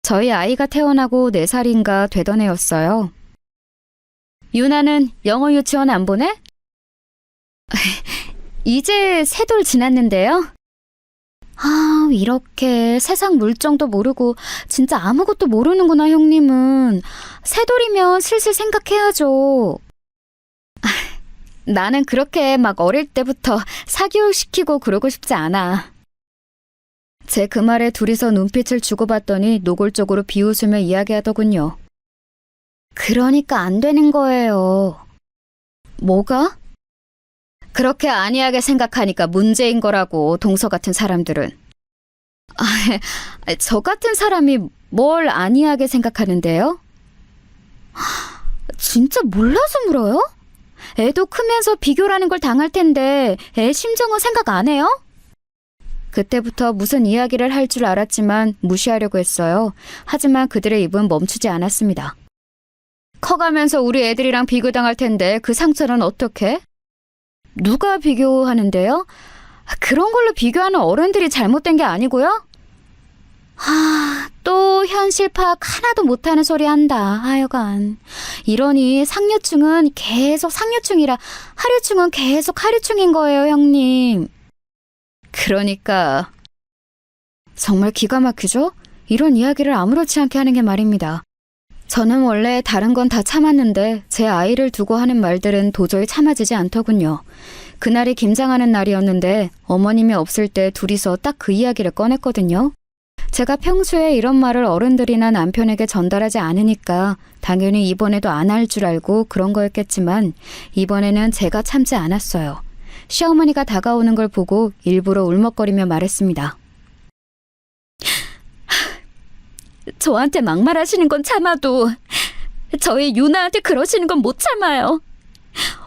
저희 아이가 태어나고 4살인가 되던 해였어요. 유나는 영어 유치원 안 보내? 이제 3돌 지났는데요. 아, 이렇게 세상 물정도 모르고 진짜 아무것도 모르는구나, 형님은. 3돌이면 슬슬 생각해야죠. 나는 그렇게 막 어릴 때부터 사교육시키고 그러고 싶지 않아. 제 그 말에 둘이서 눈빛을 주고받더니 노골적으로 비웃으며 이야기하더군요. 그러니까 안 되는 거예요. 뭐가? 그렇게 안이하게 생각하니까 문제인 거라고, 동서 같은 사람들은. 저 같은 사람이 뭘 안이하게 생각하는데요? 진짜 몰라서 물어요? 애도 크면서 비교라는 걸 당할 텐데 애 심정은 생각 안 해요? 그때부터 무슨 이야기를 할 줄 알았지만 무시하려고 했어요. 하지만 그들의 입은 멈추지 않았습니다. 커가면서 우리 애들이랑 비교당할 텐데 그 상처는 어떻게? 누가 비교하는데요? 그런 걸로 비교하는 어른들이 잘못된 게 아니고요? 또 현실 파악 하나도 못하는 소리 한다. 하여간. 이러니 상류층은 계속 상류층이라 하류층은 계속 하류층인 거예요, 형님. 그러니까. 정말 기가 막히죠? 이런 이야기를 아무렇지 않게 하는 게 말입니다. 저는 원래 다른 건 다 참았는데 제 아이를 두고 하는 말들은 도저히 참아지지 않더군요. 그날이 김장하는 날이었는데 어머님이 없을 때 둘이서 딱 그 이야기를 꺼냈거든요. 제가 평소에 이런 말을 어른들이나 남편에게 전달하지 않으니까 당연히 이번에도 안 할 줄 알고 그런 거였겠지만 이번에는 제가 참지 않았어요. 시어머니가 다가오는 걸 보고 일부러 울먹거리며 말했습니다. 저한테 막말하시는 건 참아도 저희 유나한테 그러시는 건 못 참아요.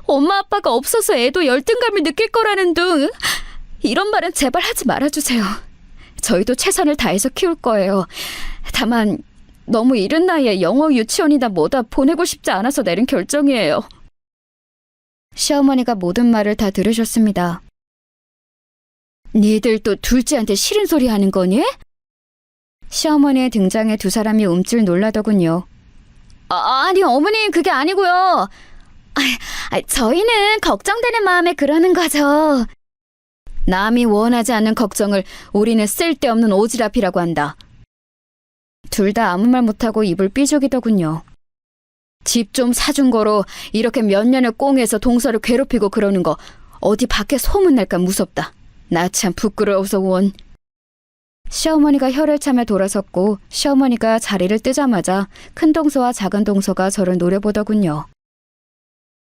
엄마 아빠가 없어서 애도 열등감을 느낄 거라는 둥. 이런 말은 제발 하지 말아주세요. 저희도 최선을 다해서 키울 거예요. 다만 너무 이른 나이에 영어 유치원이다 뭐다 보내고 싶지 않아서 내린 결정이에요. 시어머니가 모든 말을 다 들으셨습니다. 니들 또 둘째한테 싫은 소리 하는 거니? 시어머니의 등장에 두 사람이 움찔 놀라더군요. 아니 어머니 그게 아니고요. 저희는 걱정되는 마음에 그러는 거죠. 남이 원하지 않는 걱정을 우리는 쓸데없는 오지랖이라고 한다. 둘 다 아무 말 못하고 입을 삐죽이더군요. 집 좀 사준 거로 이렇게 몇 년을 꽁해서 동서를 괴롭히고 그러는 거 어디 밖에 소문날까 무섭다. 나 참 부끄러워서 원. 시어머니가 혀를 차며 돌아섰고 시어머니가 자리를 뜨자마자 큰 동서와 작은 동서가 저를 노려보더군요.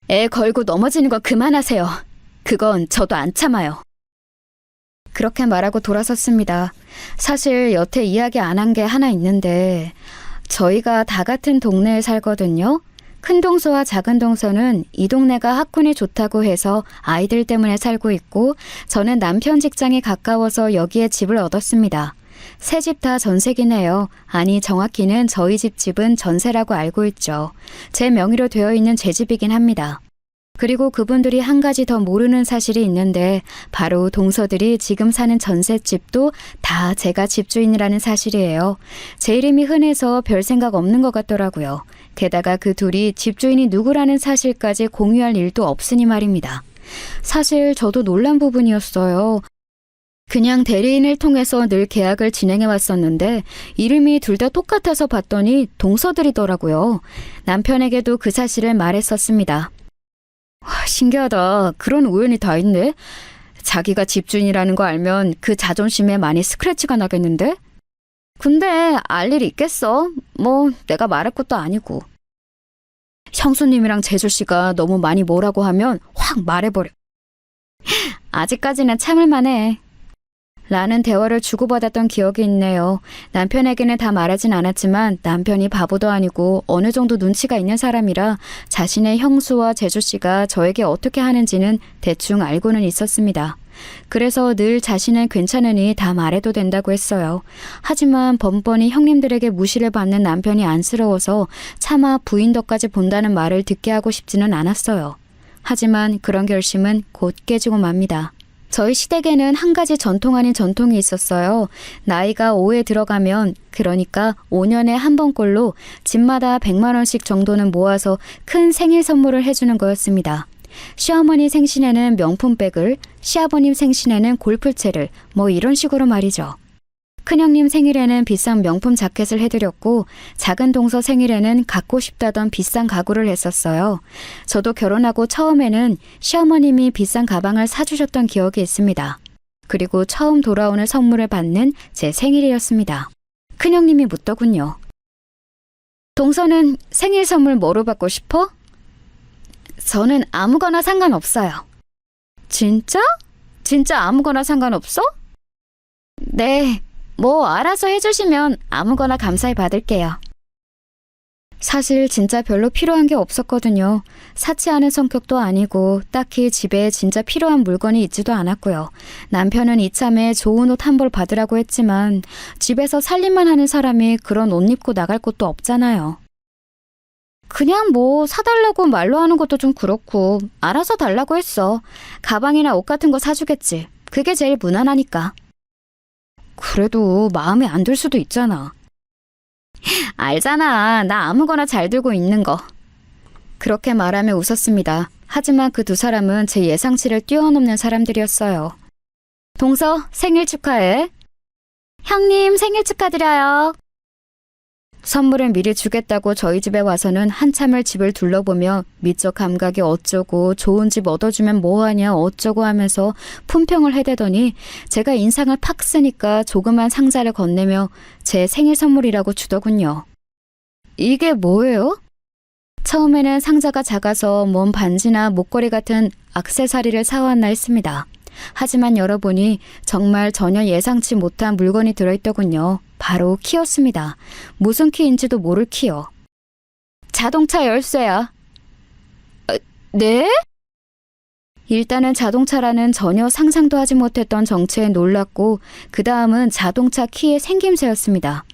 애 걸고 넘어지는 건 그만하세요. 그건 저도 안 참아요. 그렇게 말하고 돌아섰습니다. 사실 여태 이야기 안 한 게 하나 있는데 저희가 다 같은 동네에 살거든요. 큰 동서와 작은 동서는 이 동네가 학군이 좋다고 해서 아이들 때문에 살고 있고 저는 남편 직장이 가까워서 여기에 집을 얻었습니다. 세 집 다 전세기네요. 아니 정확히는 저희 집은 전세라고 알고 있죠. 제 명의로 되어 있는 제 집이긴 합니다. 그리고 그분들이 한 가지 더 모르는 사실이 있는데 바로 동서들이 지금 사는 전셋집도 다 제가 집주인이라는 사실이에요. 제 이름이 흔해서 별 생각 없는 것 같더라고요. 게다가 그 둘이 집주인이 누구라는 사실까지 공유할 일도 없으니 말입니다. 사실 저도 놀란 부분이었어요. 그냥 대리인을 통해서 늘 계약을 진행해 왔었는데 이름이 둘 다 똑같아서 봤더니 동서들이더라고요. 남편에게도 그 사실을 말했었습니다. 신기하다. 그런 우연이 다 있네. 자기가 집주인이라는 거 알면 그 자존심에 많이 스크래치가 나겠는데? 근데 알 일이 있겠어. 뭐 내가 말할 것도 아니고. 형수님이랑 재주씨가 너무 많이 뭐라고 하면 확 말해버려. 아직까지는 참을만해. 라는 대화를 주고받았던 기억이 있네요. 남편에게는 다 말하진 않았지만 남편이 바보도 아니고 어느 정도 눈치가 있는 사람이라 자신의 형수와 재주씨가 저에게 어떻게 하는지는 대충 알고는 있었습니다. 그래서 늘 자신은 괜찮으니 다 말해도 된다고 했어요. 하지만 번번이 형님들에게 무시를 받는 남편이 안쓰러워서 차마 부인 덕까지 본다는 말을 듣게 하고 싶지는 않았어요. 하지만 그런 결심은 곧 깨지고 맙니다. 저희 시댁에는 한 가지 전통 아닌 전통이 있었어요. 나이가 5에 들어가면 그러니까 5년에 한 번꼴로 집마다 100만 원씩 정도는 모아서 큰 생일 선물을 해주는 거였습니다. 시어머니 생신에는 명품백을, 시아버님 생신에는 골프채를 뭐 이런 식으로 말이죠. 큰형님 생일에는 비싼 명품 자켓을 해드렸고 작은 동서 생일에는 갖고 싶다던 비싼 가구를 했었어요. 저도 결혼하고 처음에는 시어머님이 비싼 가방을 사주셨던 기억이 있습니다. 그리고 처음 돌아오는 선물을 받는 제 생일이었습니다. 큰형님이 묻더군요. 동서는 생일 선물 뭐로 받고 싶어? 저는 아무거나 상관없어요. 진짜? 진짜 아무거나 상관없어? 네. 뭐 알아서 해주시면 아무거나 감사히 받을게요. 사실 진짜 별로 필요한 게 없었거든요. 사치 않은 성격도 아니고 딱히 집에 진짜 필요한 물건이 있지도 않았고요. 남편은 이참에 좋은 옷 한 벌 받으라고 했지만 집에서 살림만 하는 사람이 그런 옷 입고 나갈 곳도 없잖아요. 그냥 뭐 사달라고 말로 하는 것도 좀 그렇고 알아서 달라고 했어. 가방이나 옷 같은 거 사주겠지. 그게 제일 무난하니까. 그래도 마음에 안 들 수도 있잖아. 알잖아. 나 아무거나 잘 들고 있는 거. 그렇게 말하며 웃었습니다. 하지만 그 두 사람은 제 예상치를 뛰어넘는 사람들이었어요. 동서, 생일 축하해. 형님, 생일 축하드려요. 선물을 미리 주겠다고 저희 집에 와서는 한참을 집을 둘러보며 미적 감각이 어쩌고 좋은 집 얻어주면 뭐하냐 어쩌고 하면서 품평을 해대더니 제가 인상을 팍 쓰니까 조그만 상자를 건네며 제 생일 선물이라고 주더군요. 이게 뭐예요? 처음에는 상자가 작아서 몸 반지나 목걸이 같은 액세서리를 사왔나 했습니다. 하지만 열어보니 정말 전혀 예상치 못한 물건이 들어있더군요. 바로 키였습니다. 무슨 키인지도 모를 키요. 자동차 열쇠야. 네? 일단은 자동차라는 전혀 상상도 하지 못했던 정체에 놀랐고 그 다음은 자동차 키의 생김새였습니다.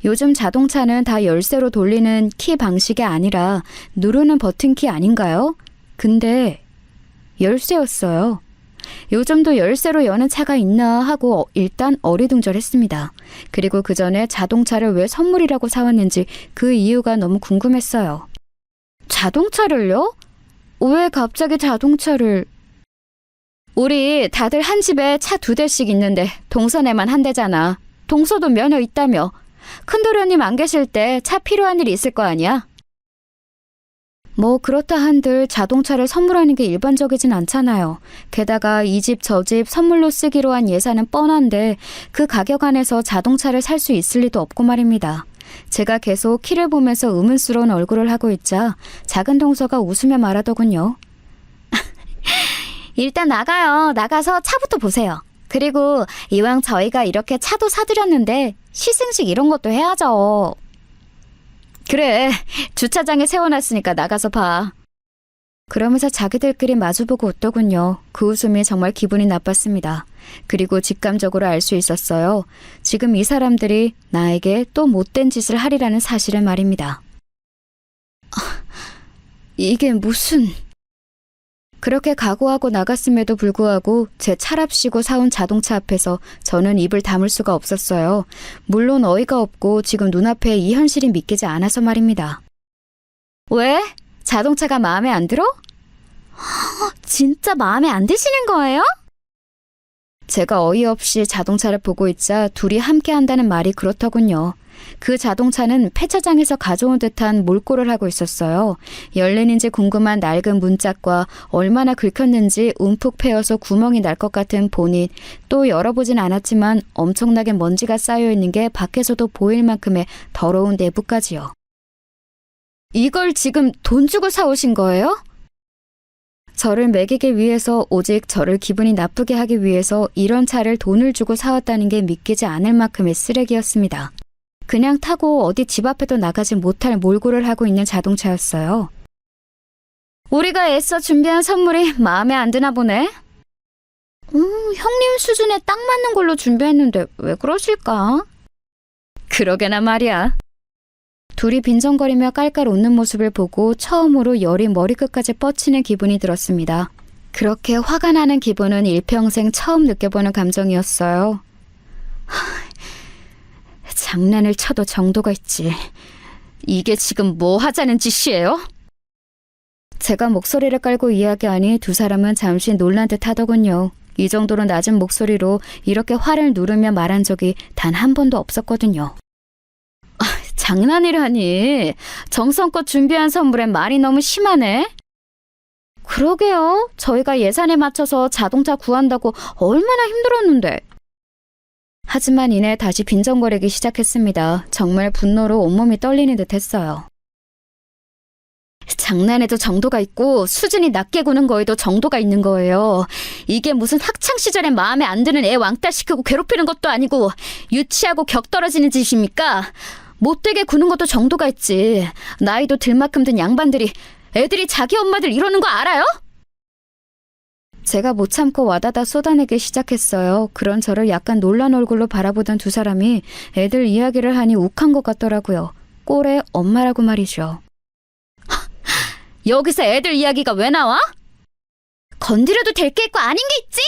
요즘 자동차는 다 열쇠로 돌리는 키 방식이 아니라 누르는 버튼키 아닌가요? 근데 열쇠였어요. 요즘도 열쇠로 여는 차가 있나 하고 일단 어리둥절했습니다. 그리고 그 전에 자동차를 왜 선물이라고 사왔는지 그 이유가 너무 궁금했어요. 자동차를요? 왜 갑자기 자동차를? 우리 다들 한 집에 차 2대씩 있는데 동서네만 한 대잖아. 동서도 면허 있다며. 큰도련님 안 계실 때 차 필요한 일이 있을 거 아니야? 뭐 그렇다 한들 자동차를 선물하는 게 일반적이진 않잖아요. 게다가 이 집 저 집 선물로 쓰기로 한 예산은 뻔한데 그 가격 안에서 자동차를 살 수 있을 리도 없고 말입니다. 제가 계속 키를 보면서 의문스러운 얼굴을 하고 있자 작은 동서가 웃으며 말하더군요. 일단 나가요. 나가서 차부터 보세요. 그리고 이왕 저희가 이렇게 차도 사드렸는데 시승식 이런 것도 해야죠. 그래, 주차장에 세워놨으니까 나가서 봐. 그러면서 자기들끼리 마주보고 웃더군요. 그 웃음이 정말 기분이 나빴습니다. 그리고 직감적으로 알 수 있었어요. 지금 이 사람들이 나에게 또 못된 짓을 하리라는 사실을 말입니다. 이게 무슨... 그렇게 각오하고 나갔음에도 불구하고 제 차랍시고 사온 자동차 앞에서 저는 입을 다물 수가 없었어요. 물론 어이가 없고 지금 눈앞에 이 현실이 믿기지 않아서 말입니다. 왜? 자동차가 마음에 안 들어? 진짜 마음에 안 드시는 거예요? 제가 어이없이 자동차를 보고 있자 둘이 함께 한다는 말이 그렇더군요. 그 자동차는 폐차장에서 가져온 듯한 몰골을 하고 있었어요. 열리는지 궁금한 낡은 문짝과 얼마나 긁혔는지 움푹 패여서 구멍이 날 것 같은 보닛, 또 열어보진 않았지만 엄청나게 먼지가 쌓여있는 게 밖에서도 보일 만큼의 더러운 내부까지요. 이걸 지금 돈 주고 사오신 거예요? 저를 먹이기 위해서, 오직 저를 기분이 나쁘게 하기 위해서 이런 차를 돈을 주고 사왔다는 게 믿기지 않을 만큼의 쓰레기였습니다. 그냥 타고 어디 집 앞에도 나가지 못할 몰골을 하고 있는 자동차였어요. 우리가 애써 준비한 선물이 마음에 안 드나 보네. 형님 수준에 딱 맞는 걸로 준비했는데 왜 그러실까? 그러게나 말이야. 둘이 빈정거리며 깔깔 웃는 모습을 보고 처음으로 열이 머리끝까지 뻗치는 기분이 들었습니다. 그렇게 화가 나는 기분은 일평생 처음 느껴보는 감정이었어요. 장난을 쳐도 정도가 있지. 이게 지금 뭐 하자는 짓이에요? 제가 목소리를 깔고 이야기하니 두 사람은 잠시 놀란 듯 하더군요. 이 정도로 낮은 목소리로 이렇게 화를 누르며 말한 적이 단 한 번도 없었거든요. 장난이라니. 정성껏 준비한 선물엔 말이 너무 심하네. 그러게요. 저희가 예산에 맞춰서 자동차 구한다고 얼마나 힘들었는데. 하지만 이내 다시 빈정거리기 시작했습니다. 정말 분노로 온몸이 떨리는 듯 했어요. 장난에도 정도가 있고 수준이 낮게 구는 거에도 정도가 있는 거예요. 이게 무슨 학창시절에 마음에 안 드는 애 왕따시키고 괴롭히는 것도 아니고 유치하고 격 떨어지는 짓입니까? 못되게 구는 것도 정도가 있지. 나이도 들 만큼 든 양반들이 애들이 자기 엄마들 이러는 거 알아요? 제가 못 참고 와다다 쏟아내기 시작했어요. 그런 저를 약간 놀란 얼굴로 바라보던 두 사람이 애들 이야기를 하니 욱한 것 같더라고요. 꼴의 엄마라고 말이죠. 여기서 애들 이야기가 왜 나와? 건드려도 될 게 있고 아닌 게 있지!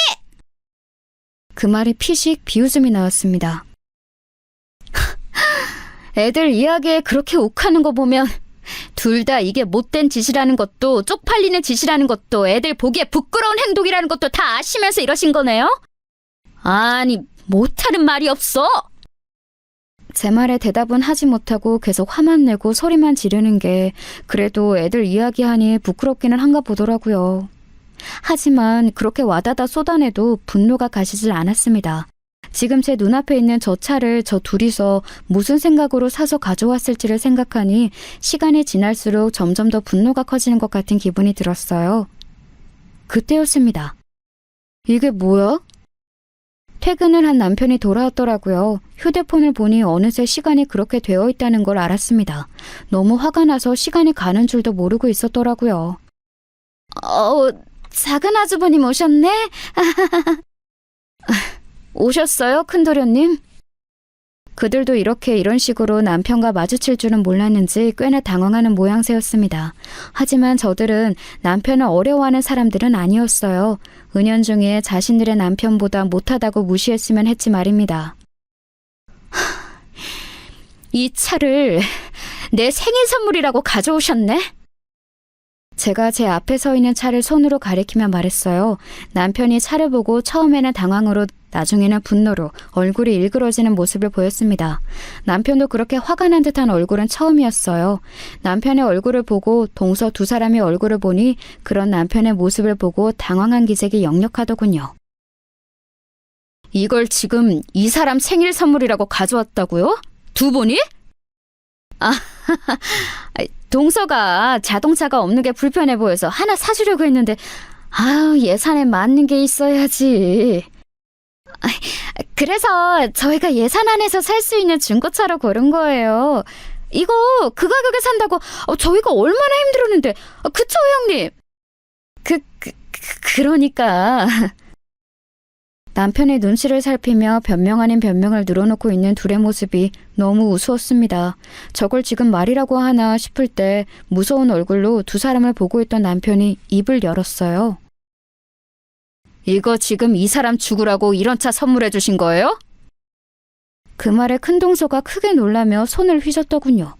그 말에 피식 비웃음이 나왔습니다. 애들 이야기에 그렇게 욱하는 거 보면 둘 다 이게 못된 짓이라는 것도 쪽팔리는 짓이라는 것도 애들 보기에 부끄러운 행동이라는 것도 다 아시면서 이러신 거네요? 아니, 못하는 말이 없어! 제 말에 대답은 하지 못하고 계속 화만 내고 소리만 지르는 게 그래도 애들 이야기하니 부끄럽기는 한가 보더라고요. 하지만 그렇게 와다다 쏟아내도 분노가 가시질 않았습니다. 지금 제 눈앞에 있는 저 차를 저 둘이서 무슨 생각으로 사서 가져왔을지를 생각하니 시간이 지날수록 점점 더 분노가 커지는 것 같은 기분이 들었어요. 그때였습니다. 이게 뭐야? 퇴근을 한 남편이 돌아왔더라고요. 휴대폰을 보니 어느새 시간이 그렇게 되어 있다는 걸 알았습니다. 너무 화가 나서 시간이 가는 줄도 모르고 있었더라고요. 작은 아주버님 오셨네? 오셨어요, 큰도련님? 그들도 이런 식으로 남편과 마주칠 줄은 몰랐는지 꽤나 당황하는 모양새였습니다. 하지만 저들은 남편을 어려워하는 사람들은 아니었어요. 은연중에 자신들의 남편보다 못하다고 무시했으면 했지 말입니다. 이 차를 내 생일 선물이라고 가져오셨네? 제가 제 앞에 서 있는 차를 손으로 가리키며 말했어요. 남편이 차를 보고 처음에는 당황으로 나중에는 분노로 얼굴이 일그러지는 모습을 보였습니다. 남편도 그렇게 화가 난 듯한 얼굴은 처음이었어요. 남편의 얼굴을 보고 동서 두 사람의 얼굴을 보니 그런 남편의 모습을 보고 당황한 기색이 역력하더군요. 이걸 지금 이 사람 생일 선물이라고 가져왔다고요? 두 분이? 동서가 자동차가 없는 게 불편해 보여서 하나 사주려고 했는데 예산에 맞는 게 있어야지. 그래서 저희가 예산 안에서 살 수 있는 중고차로 고른 거예요. 이거 그 가격에 산다고 저희가 얼마나 힘들었는데. 그쵸, 형님? 그러니까... 남편의 눈치를 살피며 변명 아닌 변명을 늘어놓고 있는 둘의 모습이 너무 우스웠습니다. 저걸 지금 말이라고 하나 싶을 때 무서운 얼굴로 두 사람을 보고 있던 남편이 입을 열었어요. 이거 지금 이 사람 죽으라고 이런 차 선물해 주신 거예요? 그 말에 큰동서가 크게 놀라며 손을 휘젓더군요.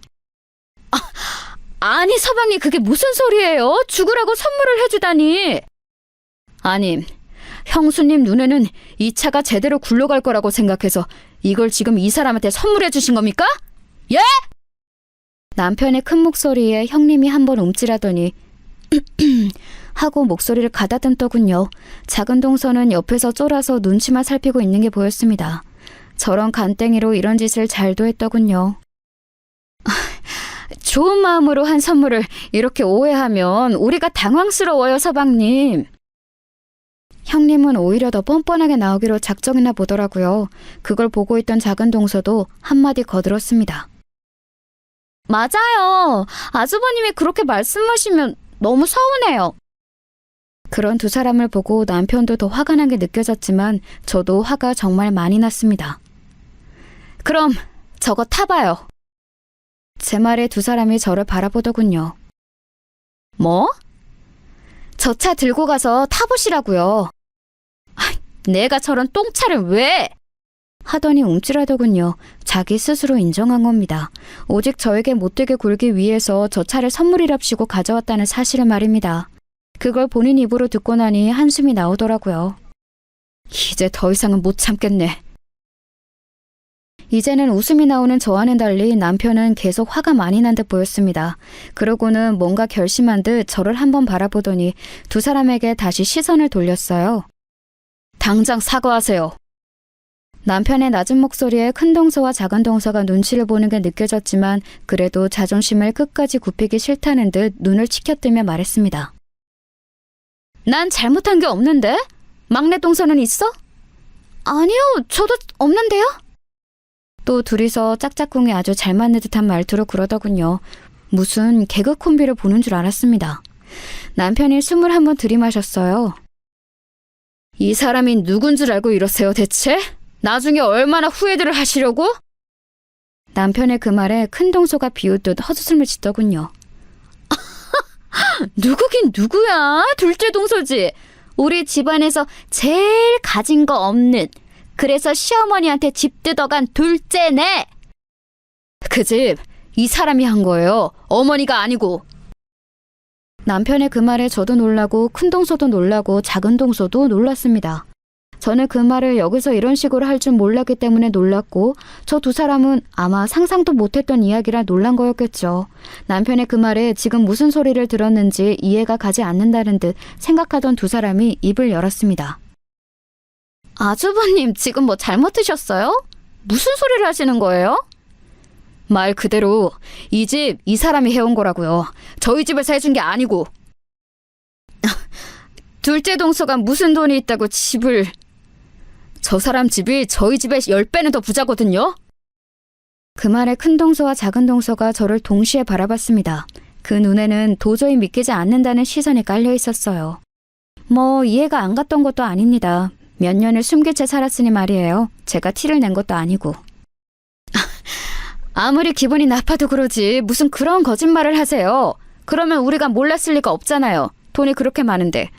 아니 서방님, 그게 무슨 소리예요? 죽으라고 선물을 해주다니. 아니, 형수님 눈에는 이 차가 제대로 굴러갈 거라고 생각해서 이걸 지금 이 사람한테 선물해 주신 겁니까? 예? 남편의 큰 목소리에 형님이 한번 움찔하더니 하고 목소리를 가다듬더군요. 작은 동서는 옆에서 쫄아서 눈치만 살피고 있는 게 보였습니다. 저런 간땡이로 이런 짓을 잘도 했더군요. 좋은 마음으로 한 선물을 이렇게 오해하면 우리가 당황스러워요, 서방님. 형님은 오히려 더 뻔뻔하게 나오기로 작정했나 보더라고요. 그걸 보고 있던 작은 동서도 한마디 거들었습니다. 맞아요. 아주버님이 그렇게 말씀하시면 너무 서운해요. 그런 두 사람을 보고 남편도 더 화가 난 게 느껴졌지만 저도 화가 정말 많이 났습니다. 그럼 저거 타봐요. 제 말에 두 사람이 저를 바라보더군요. 뭐? 저 차 들고 가서 타보시라고요. 내가 저런 똥차를 왜? 하더니 움찔하더군요. 자기 스스로 인정한 겁니다. 오직 저에게 못되게 굴기 위해서 저 차를 선물이랍시고 가져왔다는 사실을 말입니다. 그걸 본인 입으로 듣고 나니 한숨이 나오더라고요. 이제 더 이상은 못 참겠네. 이제는 웃음이 나오는 저와는 달리 남편은 계속 화가 많이 난 듯 보였습니다. 그러고는 뭔가 결심한 듯 저를 한번 바라보더니 두 사람에게 다시 시선을 돌렸어요. 당장 사과하세요. 남편의 낮은 목소리에 큰 동서와 작은 동서가 눈치를 보는 게 느껴졌지만 그래도 자존심을 끝까지 굽히기 싫다는 듯 눈을 치켜뜨며 말했습니다. 난 잘못한 게 없는데? 막내 동서는 있어? 아니요, 저도 없는데요? 또 둘이서 짝짝꿍이 아주 잘 맞는 듯한 말투로 그러더군요. 무슨 개그 콤비를 보는 줄 알았습니다. 남편이 숨을 한번 들이마셨어요. 이 사람이 누군 줄 알고 이러세요, 대체? 나중에 얼마나 후회들을 하시려고? 남편의 그 말에 큰 동서가 비웃듯 헛웃음을 짓더군요. 누구긴 누구야? 둘째 동서지. 우리 집안에서 제일 가진 거 없는, 그래서 시어머니한테 집 뜯어간 둘째네. 그 집 이 사람이 한 거예요. 어머니가 아니고. 남편의 그 말에 저도 놀라고 큰 동서도 놀라고 작은 동서도 놀랐습니다. 저는 그 말을 여기서 이런 식으로 할 줄 몰랐기 때문에 놀랐고 저 두 사람은 아마 상상도 못했던 이야기라 놀란 거였겠죠. 남편의 그 말에 지금 무슨 소리를 들었는지 이해가 가지 않는다는 듯 생각하던 두 사람이 입을 열었습니다. 아주버님 지금 뭐 잘못 드셨어요? 무슨 소리를 하시는 거예요? 말 그대로 이 집 이 사람이 해온 거라고요. 저희 집에서 해준 게 아니고. 둘째 동서가 무슨 돈이 있다고 집을... 저 사람 집이 저희 집의 10배는 더 부자거든요. 그 말에 큰 동서와 작은 동서가 저를 동시에 바라봤습니다. 그 눈에는 도저히 믿기지 않는다는 시선이 깔려 있었어요. 뭐 이해가 안 갔던 것도 아닙니다. 몇 년을 숨긴 채 살았으니 말이에요. 제가 티를 낸 것도 아니고. 아무리 기분이 나빠도 그러지 무슨 그런 거짓말을 하세요. 그러면 우리가 몰랐을 리가 없잖아요. 돈이 그렇게 많은데.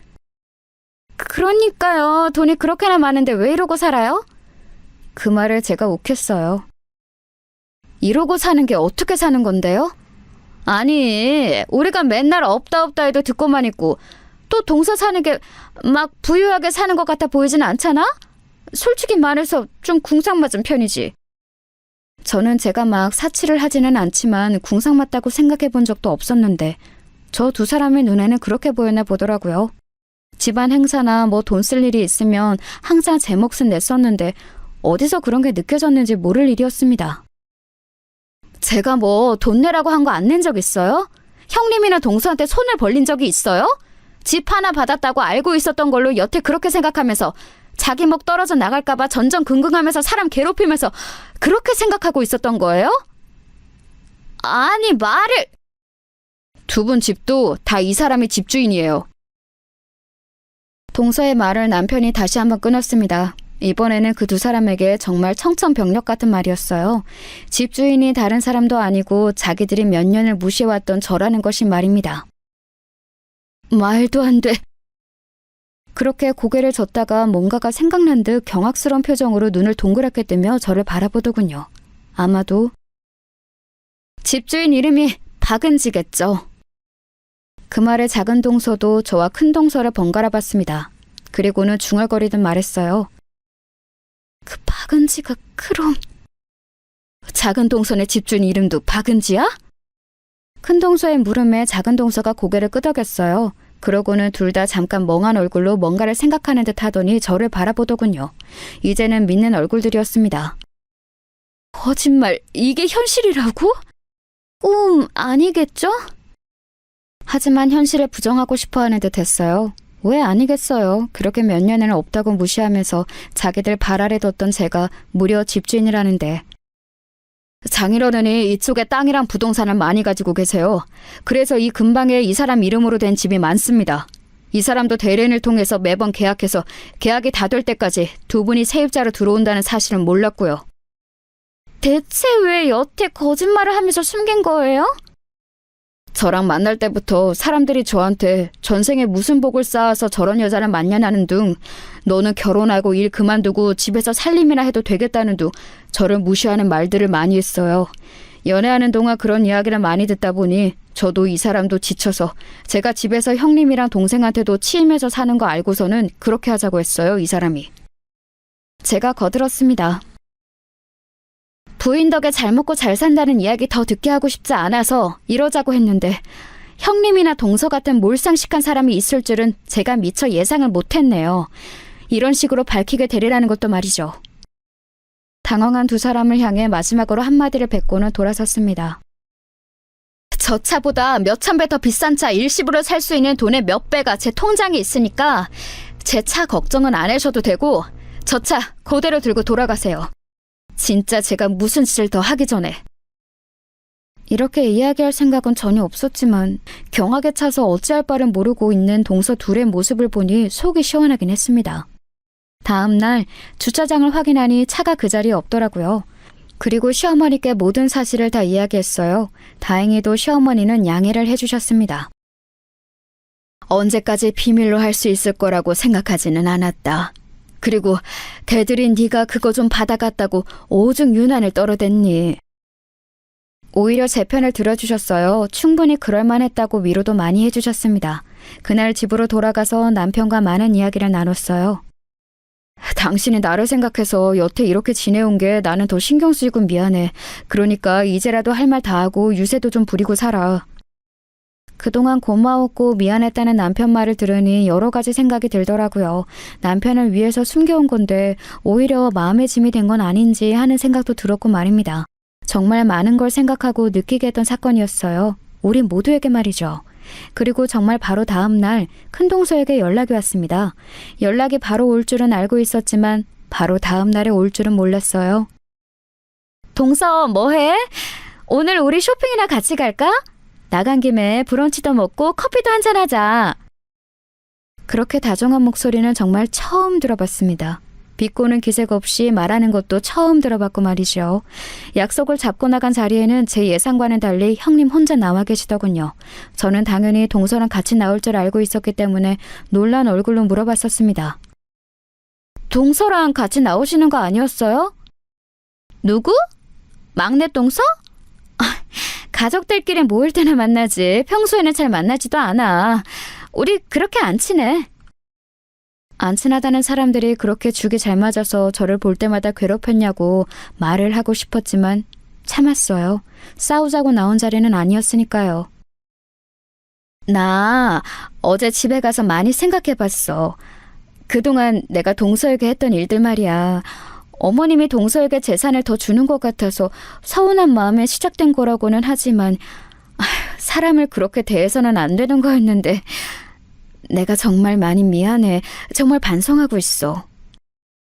그러니까요. 돈이 그렇게나 많은데 왜 이러고 살아요? 그 말을 제가 욱했어요. 이러고 사는 게 어떻게 사는 건데요? 아니, 우리가 맨날 없다 없다 해도 듣고만 있고 또 동서 사는 게 막 부유하게 사는 것 같아 보이진 않잖아? 솔직히 말해서 좀 궁상맞은 편이지. 저는 제가 막 사치를 하지는 않지만 궁상맞다고 생각해 본 적도 없었는데 저 두 사람의 눈에는 그렇게 보였나 보더라고요. 집안 행사나 뭐 돈 쓸 일이 있으면 항상 제 몫은 냈었는데 어디서 그런 게 느껴졌는지 모를 일이었습니다. 제가 뭐 돈 내라고 한 거 안 낸 적 있어요? 형님이나 동서한테 손을 벌린 적이 있어요? 집 하나 받았다고 알고 있었던 걸로 여태 그렇게 생각하면서 자기 목 떨어져 나갈까봐 전전긍긍하면서 사람 괴롭히면서 그렇게 생각하고 있었던 거예요? 아니 말을... 두 분 집도 다 이 사람이 집주인이에요. 동서의 말을 남편이 다시 한번 끊었습니다. 이번에는 그 두 사람에게 정말 청천벽력 같은 말이었어요. 집주인이 다른 사람도 아니고 자기들이 몇 년을 무시해왔던 저라는 것이 말입니다. 말도 안 돼. 그렇게 고개를 젓다가 뭔가가 생각난 듯 경악스러운 표정으로 눈을 동그랗게 뜨며 저를 바라보더군요. 아마도 집주인 이름이 박은지겠죠. 그 말에 작은 동서도 저와 큰 동서를 번갈아 봤습니다. 그리고는 중얼거리듯 말했어요. 그 박은지가 그럼... 작은 동서의 집주인 이름도 박은지야? 큰 동서의 물음에 작은 동서가 고개를 끄덕였어요. 그러고는 둘 다 잠깐 멍한 얼굴로 뭔가를 생각하는 듯 하더니 저를 바라보더군요. 이제는 믿는 얼굴들이었습니다. 거짓말, 이게 현실이라고? 꿈 아니겠죠? 하지만 현실을 부정하고 싶어하는 듯 했어요. 왜 아니겠어요. 그렇게 몇 년을 없다고 무시하면서 자기들 발 아래 뒀던 제가 무려 집주인이라는데. 장인어른이 이쪽에 땅이랑 부동산을 많이 가지고 계세요. 그래서 이 근방에 이 사람 이름으로 된 집이 많습니다. 이 사람도 대리인을 통해서 매번 계약해서 계약이 다 될 때까지 두 분이 세입자로 들어온다는 사실은 몰랐고요. 대체 왜 여태 거짓말을 하면서 숨긴 거예요? 저랑 만날 때부터 사람들이 저한테 전생에 무슨 복을 쌓아서 저런 여자를 만나냐는 둥, 너는 결혼하고 일 그만두고 집에서 살림이나 해도 되겠다는 둥 저를 무시하는 말들을 많이 했어요. 연애하는 동안 그런 이야기를 많이 듣다 보니 저도 이 사람도 지쳐서 제가 집에서 형님이랑 동생한테도 치임해서 사는 거 알고서는 그렇게 하자고 했어요, 이 사람이. 제가 거들었습니다. 부인 덕에 잘 먹고 잘 산다는 이야기 더 듣게 하고 싶지 않아서 이러자고 했는데 형님이나 동서 같은 몰상식한 사람이 있을 줄은 제가 미처 예상을 못했네요. 이런 식으로 밝히게 되리라는 것도 말이죠. 당황한 두 사람을 향해 마지막으로 한마디를 뱉고는 돌아섰습니다. 저 차보다 몇천 배 더 비싼 차 일시불로 살 수 있는 돈의 몇 배가 제 통장에 있으니까 제 차 걱정은 안 하셔도 되고 저 차 그대로 들고 돌아가세요. 진짜 제가 무슨 짓을 더 하기 전에. 이렇게 이야기할 생각은 전혀 없었지만 경악에 차서 어찌할 바를 모르고 있는 동서 둘의 모습을 보니 속이 시원하긴 했습니다. 다음 날 주차장을 확인하니 차가 그 자리에 없더라고요. 그리고 시어머니께 모든 사실을 다 이야기했어요. 다행히도 시어머니는 양해를 해주셨습니다. 언제까지 비밀로 할 수 있을 거라고 생각하지는 않았다. 그리고 걔들이 네가 그거 좀 받아갔다고 오죽 유난을 떨어댔니. 오히려 제 편을 들어주셨어요. 충분히 그럴만했다고 위로도 많이 해주셨습니다. 그날 집으로 돌아가서 남편과 많은 이야기를 나눴어요. 당신이 나를 생각해서 여태 이렇게 지내온 게 나는 더 신경 쓰이고 미안해. 그러니까 이제라도 할 말 다 하고 유세도 좀 부리고 살아. 그동안 고마웠고 미안했다는 남편 말을 들으니 여러 가지 생각이 들더라고요. 남편을 위해서 숨겨온 건데 오히려 마음의 짐이 된 건 아닌지 하는 생각도 들었고 말입니다. 정말 많은 걸 생각하고 느끼게 했던 사건이었어요. 우리 모두에게 말이죠. 그리고 정말 바로 다음 날 큰동서에게 연락이 왔습니다. 연락이 바로 올 줄은 알고 있었지만 바로 다음 날에 올 줄은 몰랐어요. 동서 뭐해? 오늘 우리 쇼핑이나 같이 갈까? 나간 김에 브런치도 먹고 커피도 한잔하자. 그렇게 다정한 목소리는 정말 처음 들어봤습니다. 비꼬는 기색 없이 말하는 것도 처음 들어봤고 말이죠. 약속을 잡고 나간 자리에는 제 예상과는 달리 형님 혼자 나와 계시더군요. 저는 당연히 동서랑 같이 나올 줄 알고 있었기 때문에 놀란 얼굴로 물어봤었습니다. 동서랑 같이 나오시는 거 아니었어요? 누구? 막내 동서? 가족들끼리 모일 때나 만나지 평소에는 잘 만나지도 않아. 우리 그렇게 안 친해. 안 친하다는 사람들이 그렇게 죽이 잘 맞아서 저를 볼 때마다 괴롭혔냐고 말을 하고 싶었지만 참았어요. 싸우자고 나온 자리는 아니었으니까요. 나 어제 집에 가서 많이 생각해봤어. 그동안 내가 동서에게 했던 일들 말이야. 어머님이 동서에게 재산을 더 주는 것 같아서 서운한 마음에 시작된 거라고는 하지만 사람을 그렇게 대해서는 안 되는 거였는데 내가 정말 많이 미안해. 정말 반성하고 있어.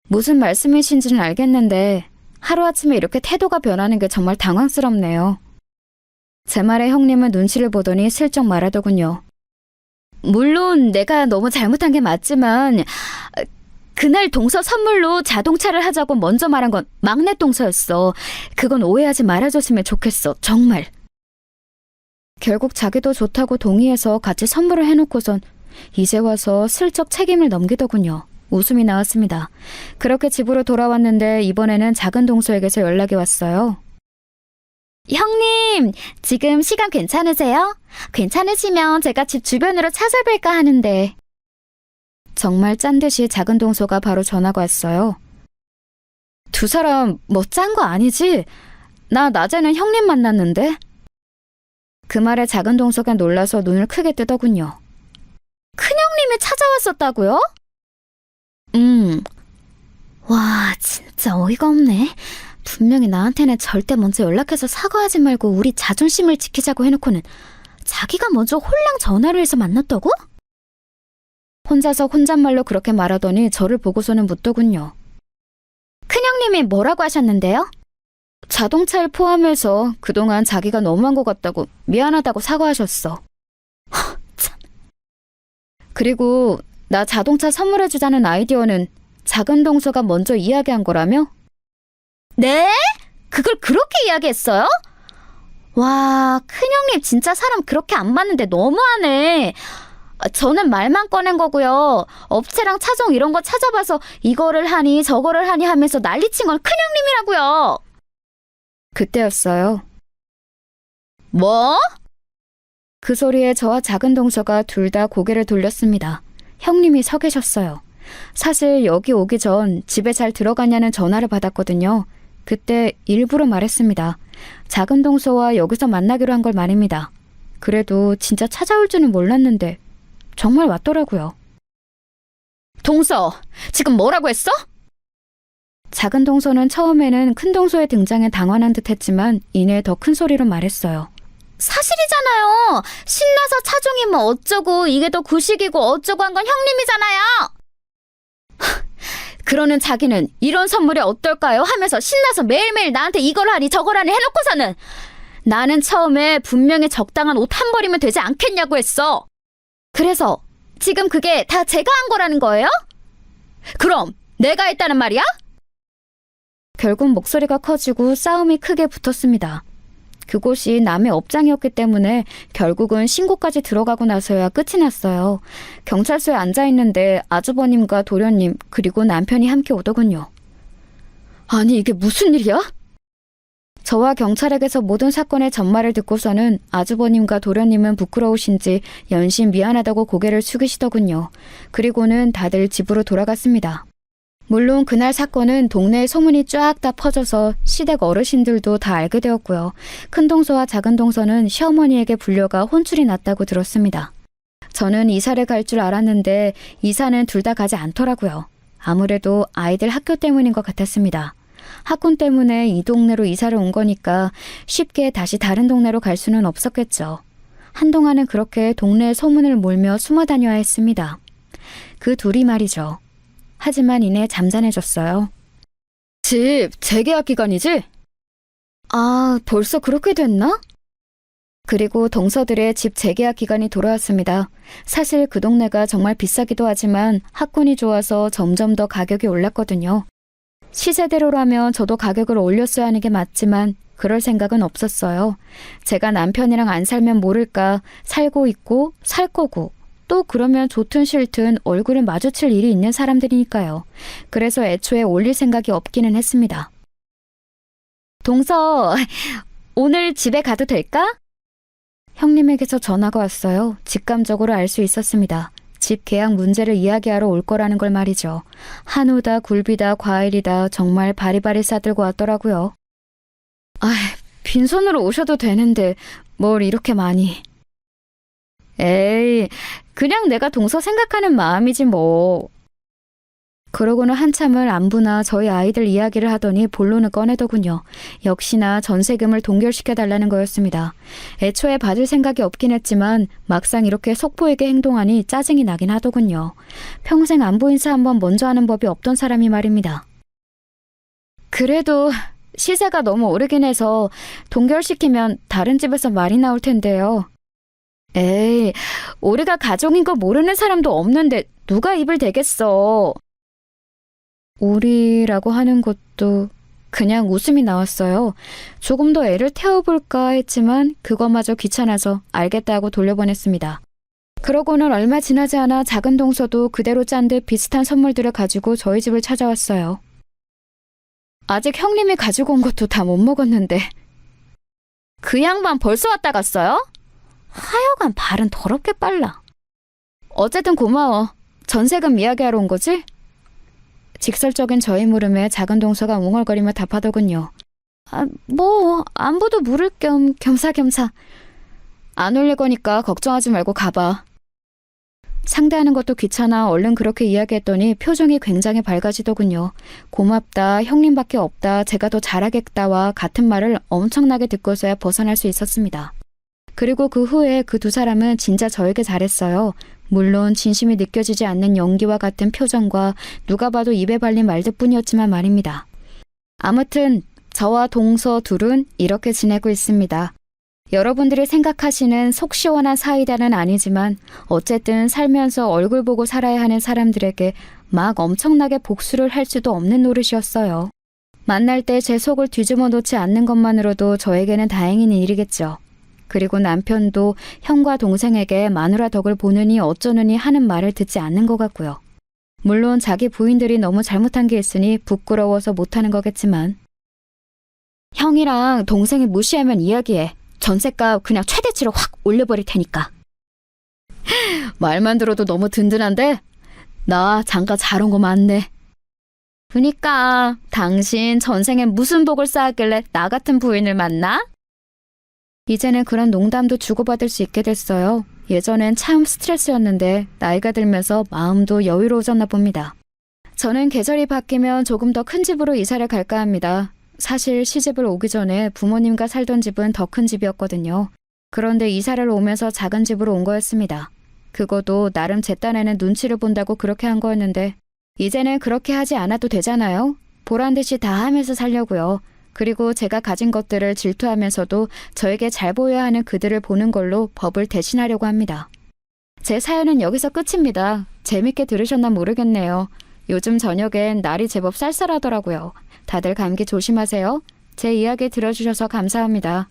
무슨 말씀이신지는 알겠는데 하루아침에 이렇게 태도가 변하는 게 정말 당황스럽네요. 제 말에 형님은 눈치를 보더니 슬쩍 말하더군요. 물론 내가 너무 잘못한 게 맞지만 그날 동서 선물로 자동차를 하자고 먼저 말한 건 막내 동서였어. 그건 오해하지 말아줬으면 좋겠어. 정말. 결국 자기도 좋다고 동의해서 같이 선물을 해놓고선 이제 와서 슬쩍 책임을 넘기더군요. 웃음이 나왔습니다. 그렇게 집으로 돌아왔는데 이번에는 작은 동서에게서 연락이 왔어요. 형님, 지금 시간 괜찮으세요? 괜찮으시면 제가 집 주변으로 찾아뵐까 하는데. 정말 짠 듯이 작은 동서가 바로 전화가 왔어요. 두 사람 뭐 짠 거 아니지? 나 낮에는 형님 만났는데? 그 말에 작은 동서가 놀라서 눈을 크게 뜨더군요. 큰형님이 찾아왔었다고요? 와, 진짜 어이가 없네. 분명히 나한테는 절대 먼저 연락해서 사과하지 말고 우리 자존심을 지키자고 해놓고는 자기가 먼저 홀랑 전화를 해서 만났다고? 혼자서 혼잣말로 그렇게 말하더니 저를 보고서는 묻더군요. 큰형님이 뭐라고 하셨는데요? 자동차를 포함해서 그동안 자기가 너무한 것 같다고 미안하다고 사과하셨어. 참. 그리고 나 자동차 선물해주자는 아이디어는 작은 동서가 먼저 이야기한 거라며? 네? 그걸 그렇게 이야기했어요? 와, 큰형님 진짜 사람 그렇게 안 맞는데 너무하네. 저는 말만 꺼낸 거고요. 업체랑 차종 이런 거 찾아봐서 이거를 하니 저거를 하니 하면서 난리친 건 큰형님이라고요. 그때였어요. 뭐? 그 소리에 저와 작은 동서가 둘 다 고개를 돌렸습니다. 형님이 서 계셨어요. 사실 여기 오기 전 집에 잘 들어갔냐는 전화를 받았거든요. 그때 일부러 말했습니다. 작은 동서와 여기서 만나기로 한 걸 말입니다. 그래도 진짜 찾아올 줄은 몰랐는데 정말 왔더라고요. 동서, 지금 뭐라고 했어? 작은 동서는 처음에는 큰 동서의 등장에 당황한 듯 했지만 이내 더 큰 소리로 말했어요. 사실이잖아요. 신나서 차종이 뭐 어쩌고 이게 더 구식이고 어쩌고 한 건 형님이잖아요. 그러는 자기는 이런 선물이 어떨까요? 하면서 신나서 매일매일 나한테 이걸 하니 저걸 하니 해놓고서는 나는 처음에 분명히 적당한 옷 한 벌이면 되지 않겠냐고 했어. 그래서 지금 그게 다 제가 한 거라는 거예요? 그럼 내가 했다는 말이야? 결국 목소리가 커지고 싸움이 크게 붙었습니다. 그곳이 남의 업장이었기 때문에 결국은 신고까지 들어가고 나서야 끝이 났어요. 경찰서에 앉아있는데 아주버님과 도련님 그리고 남편이 함께 오더군요. 아니 이게 무슨 일이야? 저와 경찰에게서 모든 사건의 전말을 듣고서는 아주버님과 도련님은 부끄러우신지 연신 미안하다고 고개를 숙이시더군요. 그리고는 다들 집으로 돌아갔습니다. 물론 그날 사건은 동네에 소문이 쫙 다 퍼져서 시댁 어르신들도 다 알게 되었고요. 큰 동서와 작은 동서는 시어머니에게 불려가 혼쭐이 났다고 들었습니다. 저는 이사를 갈 줄 알았는데 이사는 둘 다 가지 않더라고요. 아무래도 아이들 학교 때문인 것 같았습니다. 학군 때문에 이 동네로 이사를 온 거니까 쉽게 다시 다른 동네로 갈 수는 없었겠죠. 한동안은 그렇게 동네에 소문을 몰며 숨어 다녀야 했습니다. 그 둘이 말이죠. 하지만 이내 잠잠해졌어요. 집 재계약 기간이지? 아, 벌써 그렇게 됐나? 그리고 동서들의 집 재계약 기간이 돌아왔습니다. 사실 그 동네가 정말 비싸기도 하지만 학군이 좋아서 점점 더 가격이 올랐거든요. 시세대로라면 저도 가격을 올렸어야 하는 게 맞지만 그럴 생각은 없었어요. 제가 남편이랑 안 살면 모를까 살고 있고 살 거고 또 그러면 좋든 싫든 얼굴을 마주칠 일이 있는 사람들이니까요. 그래서 애초에 올릴 생각이 없기는 했습니다. 동서, 오늘 집에 가도 될까? 형님에게서 전화가 왔어요. 직감적으로 알 수 있었습니다. 집 계약 문제를 이야기하러 올 거라는 걸 말이죠. 한우다, 굴비다, 과일이다 정말 바리바리 싸들고 왔더라고요. 빈손으로 오셔도 되는데 뭘 이렇게 많이. 에이, 그냥 내가 동서 생각하는 마음이지 뭐. 그러고는 한참을 안부나 저희 아이들 이야기를 하더니 본론을 꺼내더군요. 역시나 전세금을 동결시켜달라는 거였습니다. 애초에 받을 생각이 없긴 했지만 막상 이렇게 속보에게 행동하니 짜증이 나긴 하더군요. 평생 안부 인사 한번 먼저 하는 법이 없던 사람이 말입니다. 그래도 시세가 너무 오르긴 해서 동결시키면 다른 집에서 말이 나올 텐데요. 에이, 우리가 가족인 거 모르는 사람도 없는데 누가 입을 대겠어. 우리라고 하는 것도 그냥 웃음이 나왔어요. 조금 더 애를 태워볼까 했지만 그거마저 귀찮아서 알겠다고 돌려보냈습니다. 그러고는 얼마 지나지 않아 작은 동서도 그대로 짠 듯 비슷한 선물들을 가지고 저희 집을 찾아왔어요. 아직 형님이 가지고 온 것도 다 못 먹었는데. 그 양반 벌써 왔다 갔어요? 하여간 발은 더럽게 빨라. 어쨌든 고마워. 전세금 이야기하러 온 거지? 직설적인 저의 물음에 작은 동서가 웅얼거리며 답하더군요. 안부도 물을 겸 겸사겸사. 안 올릴 거니까 걱정하지 말고 가봐. 상대하는 것도 귀찮아 얼른 그렇게 이야기했더니 표정이 굉장히 밝아지더군요. 고맙다, 형님밖에 없다, 제가 더 잘하겠다와 같은 말을 엄청나게 듣고서야 벗어날 수 있었습니다. 그리고 그 후에 그 두 사람은 진짜 저에게 잘했어요. 물론 진심이 느껴지지 않는 연기와 같은 표정과 누가 봐도 입에 발린 말들뿐이었지만 말입니다. 아무튼 저와 동서 둘은 이렇게 지내고 있습니다. 여러분들이 생각하시는 속 시원한 사이다는 아니지만 어쨌든 살면서 얼굴 보고 살아야 하는 사람들에게 막 엄청나게 복수를 할 수도 없는 노릇이었어요. 만날 때 제 속을 뒤집어 놓지 않는 것만으로도 저에게는 다행인 일이겠죠. 그리고 남편도 형과 동생에게 마누라 덕을 보느니 어쩌느니 하는 말을 듣지 않는 것 같고요. 물론 자기 부인들이 너무 잘못한 게 있으니 부끄러워서 못하는 거겠지만. 형이랑 동생이 무시하면 이야기해. 전셋값 그냥 최대치로 확 올려버릴 테니까. 말만 들어도 너무 든든한데? 나 장가 잘 온 거 맞네. 그니까 당신 전생에 무슨 복을 쌓았길래 나 같은 부인을 만나? 이제는 그런 농담도 주고받을 수 있게 됐어요. 예전엔 참 스트레스였는데 나이가 들면서 마음도 여유로워졌나 봅니다. 저는 계절이 바뀌면 조금 더 큰 집으로 이사를 갈까 합니다. 사실 시집을 오기 전에 부모님과 살던 집은 더 큰 집이었거든요. 그런데 이사를 오면서 작은 집으로 온 거였습니다. 그것도 나름 제 딴에는 눈치를 본다고 그렇게 한 거였는데 이제는 그렇게 하지 않아도 되잖아요. 보란 듯이 다 하면서 살려고요. 그리고 제가 가진 것들을 질투하면서도 저에게 잘 보여야 하는 그들을 보는 걸로 법을 대신하려고 합니다. 제 사연은 여기서 끝입니다. 재밌게 들으셨나 모르겠네요. 요즘 저녁엔 날이 제법 쌀쌀하더라고요. 다들 감기 조심하세요. 제 이야기 들어주셔서 감사합니다.